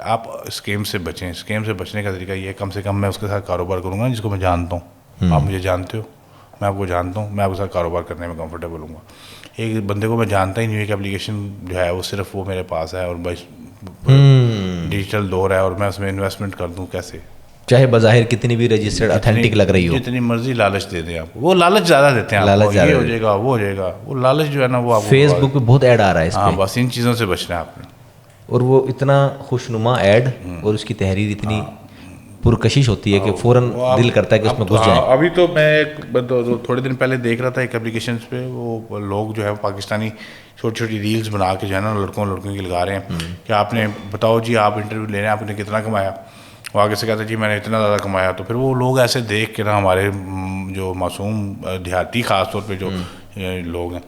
آپ اسکیم سے بچیں. اسکیم سے بچنے کا طریقہ یہ, کم سے کم میں اس کے ساتھ کاروبار کروں گا جس کو میں جانتا ہوں. آپ مجھے جانتے ہو, میں آپ کو جانتا ہوں, میں آپ کے ساتھ کاروبار کرنے میں کمفرٹیبل ہوں گا. ایک بندے کو میں جانتا ہی نہیں ہوں, ایک اپلیکیشن جو ہے وہ صرف وہ میرے پاس ہے اور بس ڈیجیٹل دور ہے, اور میں اس میں انویسٹمنٹ کر دوں کیسے, چاہے بظاہر کتنی بھی رجسٹرڈ اتھینٹک لگ رہی ہو, جتنی مرضی لالچ دے دیں آپ کو. وہ لالچ زیادہ دیتے ہیں, لالچ یہ ہو جائے گا وہ ہو جائے گا, وہ لالچ جو ہے نا وہ آپ فیس بک پہ بہت ایڈ آ رہا ہے اس ہاں پہ, بس ان چیزوں سے بچنا ہے آپ نے. اور وہ اتنا خوشنما ایڈ اور اس کی تحریر اتنی پرکشش ہوتی ہے کہ فوراً دل کرتا ہے کہ اس میں گھس جائیں. ابھی تو میں تھوڑے دن پہلے دیکھ رہا تھا ایک اپلیکیشنز پہ, وہ لوگ جو ہے پاکستانی چھوٹی چھوٹی ریلز بنا کے جو ہے نا لڑکوں کی لگا رہے ہیں کہ آپ نے بتاؤ جی آپ انٹرویو لے رہے ہیں, آپ نے کتنا کمایا. وہ آگے سے کہتا ہے جی میں نے اتنا زیادہ کمایا. تو پھر وہ لوگ ایسے دیکھ کے نا ہمارے جو معصوم دیہاتی خاص طور پہ جو لوگ ہیں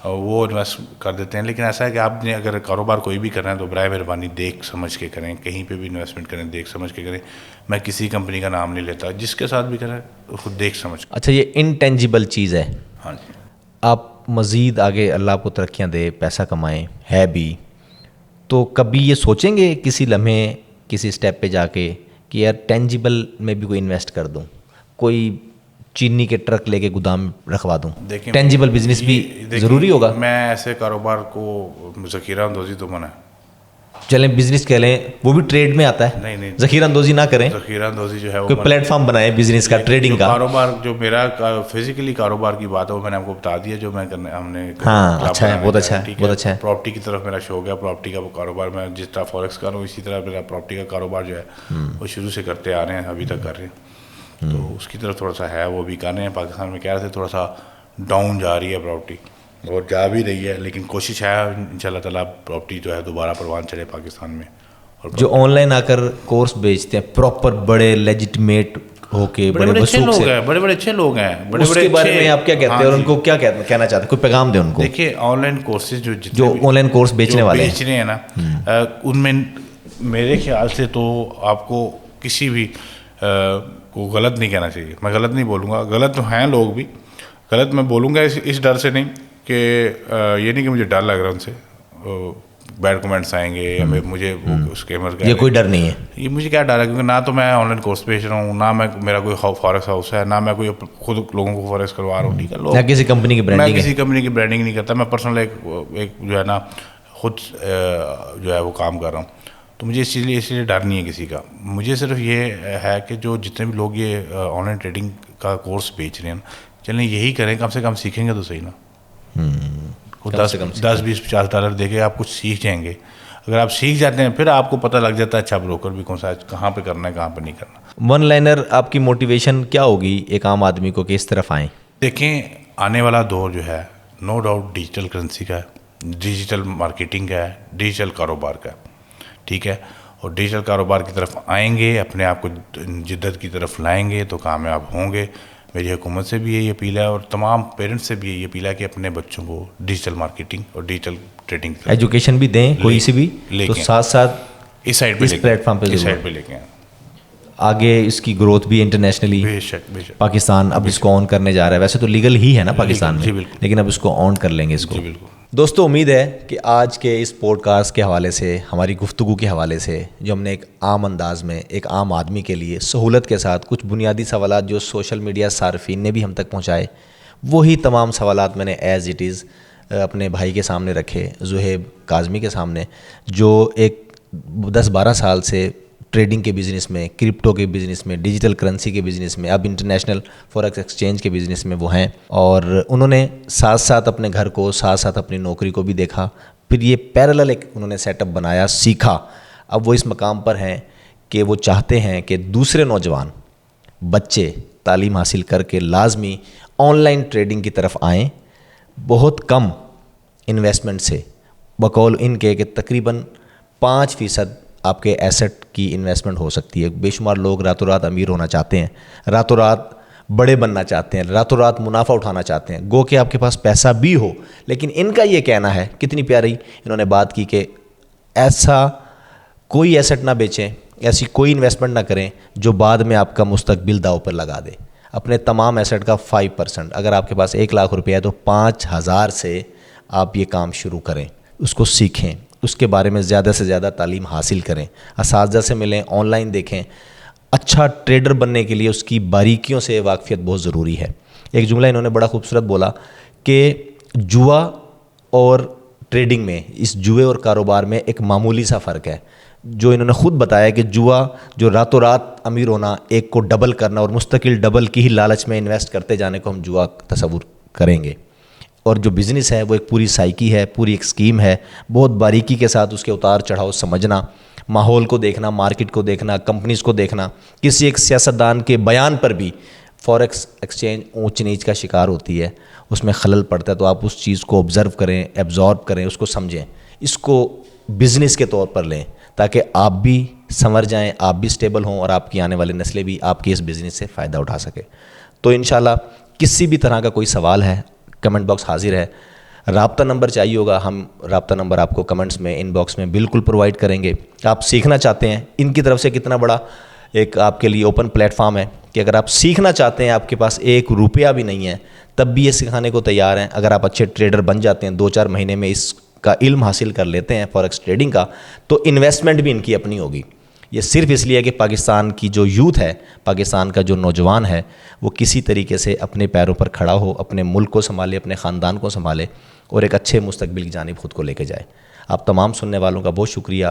وہ انویسٹ کر دیتے ہیں. لیکن ایسا ہے کہ آپ نے اگر کاروبار کوئی بھی کرنا ہے تو برائے مہربانی دیکھ سمجھ کے کریں, کہیں پہ بھی انویسٹمنٹ کریں دیکھ سمجھ کے کریں. میں کسی کمپنی کا نام نہیں لیتا, جس کے ساتھ بھی کریں اس کو دیکھ سمجھ. اچھا یہ انٹینجیبل چیز ہے, ہاں جی, آپ مزید آگے اللہ آپ کو ترقیاں دے, پیسہ کمائیں, ہے بھی, تو کبھی یہ سوچیں گے کسی لمحے کسی اسٹیپ پہ جا کے کہ یار ٹینجیبل میں بھی کوئی انویسٹ کر دوں, کوئی چینی کے ٹرک لے کے گودام رکھوا دوں؟ ٹینجیبل بزنس بھی ضروری ہوگا. میں ایسے کاروبار کو ذخیرہ اندوزی تو منع ہے. چلیں بزنس کہہ لیں, وہ بھی ٹریڈ میں آتا ہے. نہیں ذخیرہ اندوزی نہ کریں, ذخیرہ اندوزی جو ہے وہ کوئی پلیٹ فارم بنائے بزنس کا, ٹریڈنگ کا. کاروبار جو میرا فزیکلی کاروبار کی بات ہے وہ میں نے آپ کو بتا دیا, جو میں کرنے ہم نے. ہاں اچھا ہے, بہت اچھا ہے, بہت اچھا ہے. پراپرٹی کی طرف میرا شوق ہے, پراپرٹی کا وہ کاروبار میں جس طرح فوریکس کر رہا ہوں اسی طرح میرا پراپرٹی کا کاروبار جو ہے وہ شروع سے کرتے آ رہے ہیں, ابھی تک کر رہے ہیں. تو اس کی طرف تھوڑا سا ہے وہ بھی کر رہے ہیں. پاکستان میں کہہ رہے تھے تھوڑا سا ڈاؤن جا رہی ہے پراپرٹی, اور جا بھی رہی ہے, لیکن کوشش ہے ان شاء اللہ تعالیٰ پراپرٹی جو ہے دوبارہ پروان چڑھے پاکستان میں. اور جو آن لائن آ کر کورس بیچتے ہیں پراپر بڑے لیجٹمیٹ ہو کے, بڑے اچھے وثوق لوگ سے, ہیں, بڑے اچھے لوگ ہیں, اس کے بارے میں آپ کیا کہتے ہیں اور ان کو کیا کہنا چاہتے ہیں, کوئی پیغام دیں ان کو؟ دیکھیے آن لائن کورسز جو آن لائن کورس بیچنے والے بیچ رہے ہیں نا, ان میں میرے خیال سے تو آپ کو کسی بھی کو غلط نہیں کہنا چاہیے. میں غلط نہیں بولوں گا, غلط تو ہیں لوگ بھی, غلط میں بولوں گا اس ڈر سے نہیں کہ یہ نہیں کہ مجھے ڈر لگ رہا ہے ان سے بیڈ کمنٹس آئیں گے یا مجھے اسکیمر کا, یہ کوئی ڈر نہیں ہے. یہ مجھے کیا ڈر ہے, کیونکہ نہ تو میں آن لائن کورس بیچ رہا ہوں, نہ میں میرا کوئی فارکس ہاؤس ہے, نہ میں کوئی خود لوگوں کو فارکس کروا رہا ہوں. ٹھیک ہے, لوگ نہ کسی کمپنی کی میں برانڈنگ کسی کمپنی کی برانڈنگ نہیں کرتا, میں پرسنل ایک جو ہے نا خود جو ہے وہ کام کر رہا ہوں. تو مجھے اس لیے ڈر نہیں ہے کسی کا. مجھے صرف یہ ہے کہ جو جتنے بھی لوگ یہ آن لائن ٹریڈنگ کا کورس بیچ رہے ہیں, چلیں یہی کریں, کم سے کم سیکھیں گے تو صحیح نا. 10-20-50 $50 دے کے آپ کچھ سیکھ جائیں گے. اگر آپ سیکھ جاتے ہیں پھر آپ کو پتہ لگ جاتا ہے اچھا بروکر بھی کون سا, کہاں پہ کرنا ہے, کہاں پہ نہیں کرنا. ون لائنر آپ کی موٹیویشن کیا ہوگی ایک عام آدمی کو کہ اس طرف آئیں؟ دیکھیں آنے والا دور جو ہے نو ڈاؤٹ ڈیجیٹل کرنسی کا ہے, ڈیجیٹل مارکیٹنگ کا ہے, ڈیجیٹل کاروبار کا ہے. ٹھیک ہے, اور ڈیجیٹل کاروبار کی طرف آئیں گے, اپنے آپ کو جدت کی طرف لائیں گے تو کامیاب ہوں گے. میری حکومت سے بھی یہی اپیل ہے اور تمام پیرنٹس سے بھی یہی اپیل ہے کہ اپنے بچوں کو ڈیجیٹل مارکیٹنگ اور ڈیجیٹل ٹریڈنگ ایجوکیشن بھی دیں کوئی سی بھی, تو ساتھ ساتھ اس سائڈ پہ, اس پلیٹ فارم پہ اس سائڈ پہ لے کے آئیں. آگے اس کی گروتھ بھی انٹرنیشنلی. بے شک پاکستان اب اس کو آن کرنے جا رہا ہے, ویسے تو لیگل ہی ہے نا پاکستان میں, لیکن اب اس کو آن کر لیں گے اس کو. دوستو امید ہے کہ آج کے اس پوڈ کاسٹ کے حوالے سے, ہماری گفتگو کے حوالے سے, جو ہم نے ایک عام انداز میں ایک عام آدمی کے لیے سہولت کے ساتھ کچھ بنیادی سوالات جو سوشل میڈیا صارفین نے بھی ہم تک پہنچائے, وہی تمام سوالات میں نے ایز اٹ از اپنے بھائی کے سامنے رکھے, زہیب کاظمی کے سامنے, جو ایک 10-12 سال سے ٹریڈنگ کے بزنس میں, کرپٹو کے بزنس میں, ڈیجیٹل کرنسی کے بزنس میں, اب انٹرنیشنل فوریکس ایکسچینج کے بزنس میں وہ ہیں, اور انہوں نے ساتھ ساتھ اپنے گھر کو, ساتھ ساتھ اپنی نوکری کو بھی دیکھا, پھر یہ پیرالل ایک انہوں نے سیٹ اپ بنایا, سیکھا. اب وہ اس مقام پر ہیں کہ وہ چاہتے ہیں کہ دوسرے نوجوان بچے تعلیم حاصل کر کے لازمی آن لائن ٹریڈنگ کی طرف آئیں, بہت کم انویسٹمنٹ سے, بقول ان کے کہ تقریباً 5% آپ کے ایسٹ کی انویسٹمنٹ ہو سکتی ہے. بے شمار لوگ راتوں رات امیر ہونا چاہتے ہیں, راتوں رات بڑے بننا چاہتے ہیں, راتوں رات منافع اٹھانا چاہتے ہیں, گو کہ آپ کے پاس پیسہ بھی ہو, لیکن ان کا یہ کہنا ہے, کتنی پیاری انہوں نے بات کی, کہ ایسا کوئی ایسٹ نہ بیچیں, ایسی کوئی انویسٹمنٹ نہ کریں جو بعد میں آپ کا مستقبل داؤ پر لگا دے. اپنے تمام ایسٹ کا 5%, اگر آپ کے پاس 1 لاکھ روپے ہے تو 5,000 سے آپ یہ کام شروع کریں, اس کو سیکھیں, اس کے بارے میں زیادہ سے زیادہ تعلیم حاصل کریں, اساتذہ سے ملیں, آن لائن دیکھیں. اچھا ٹریڈر بننے کے لیے اس کی باریکیوں سے واقفیت بہت ضروری ہے. ایک جملہ انہوں نے بڑا خوبصورت بولا کہ جوا اور ٹریڈنگ میں, اس جوئے اور کاروبار میں ایک معمولی سا فرق ہے, جو انہوں نے خود بتایا کہ جوا جو راتوں رات امیر ہونا, ایک کو ڈبل کرنا اور مستقل ڈبل کی ہی لالچ میں انویسٹ کرتے جانے کو ہم جوا تصور کریں گے, اور جو بزنس ہے وہ ایک پوری سائیکی ہے, پوری ایک اسکیم ہے, بہت باریکی کے ساتھ اس کے اتار چڑھاؤ سمجھنا, ماحول کو دیکھنا, مارکیٹ کو دیکھنا, کمپنیز کو دیکھنا. کسی ایک سیاستدان کے بیان پر بھی فوریکس ایکسچینج اونچ نیچ کا شکار ہوتی ہے, اس میں خلل پڑتا ہے, تو آپ اس چیز کو آبزرو کریں, ایبزارب کریں, اس کو سمجھیں, اس کو بزنس کے طور پر لیں, تاکہ آپ بھی سنور جائیں, آپ بھی سٹیبل ہوں, اور آپ کی آنے والی نسلیں بھی آپ کی اس بزنس سے فائدہ اٹھا سکے. تو انشاءاللہ کسی بھی طرح کا کوئی سوال ہے, کمنٹ باکس حاضر ہے. رابطہ نمبر چاہیے ہوگا, ہم رابطہ نمبر آپ کو کمنٹس میں, ان باکس میں بالکل پرووائڈ کریں گے. آپ سیکھنا چاہتے ہیں, ان کی طرف سے کتنا بڑا ایک آپ کے لیے اوپن پلیٹ فارم ہے کہ اگر آپ سیکھنا چاہتے ہیں, آپ کے پاس 1 روپیہ بھی نہیں ہے, تب بھی یہ سکھانے کو تیار ہیں. اگر آپ اچھے ٹریڈر بن جاتے ہیں, 2-4 مہینے میں اس کا علم حاصل کر لیتے ہیں فوریکس ٹریڈنگ کا, تو انویسٹمنٹ بھی ان کی اپنی ہوگی. یہ صرف اس لیے کہ پاکستان کی جو یوتھ ہے, پاکستان کا جو نوجوان ہے, وہ کسی طریقے سے اپنے پیروں پر کھڑا ہو, اپنے ملک کو سنبھالے, اپنے خاندان کو سنبھالے, اور ایک اچھے مستقبل کی جانب خود کو لے کے جائے. آپ تمام سننے والوں کا بہت شکریہ.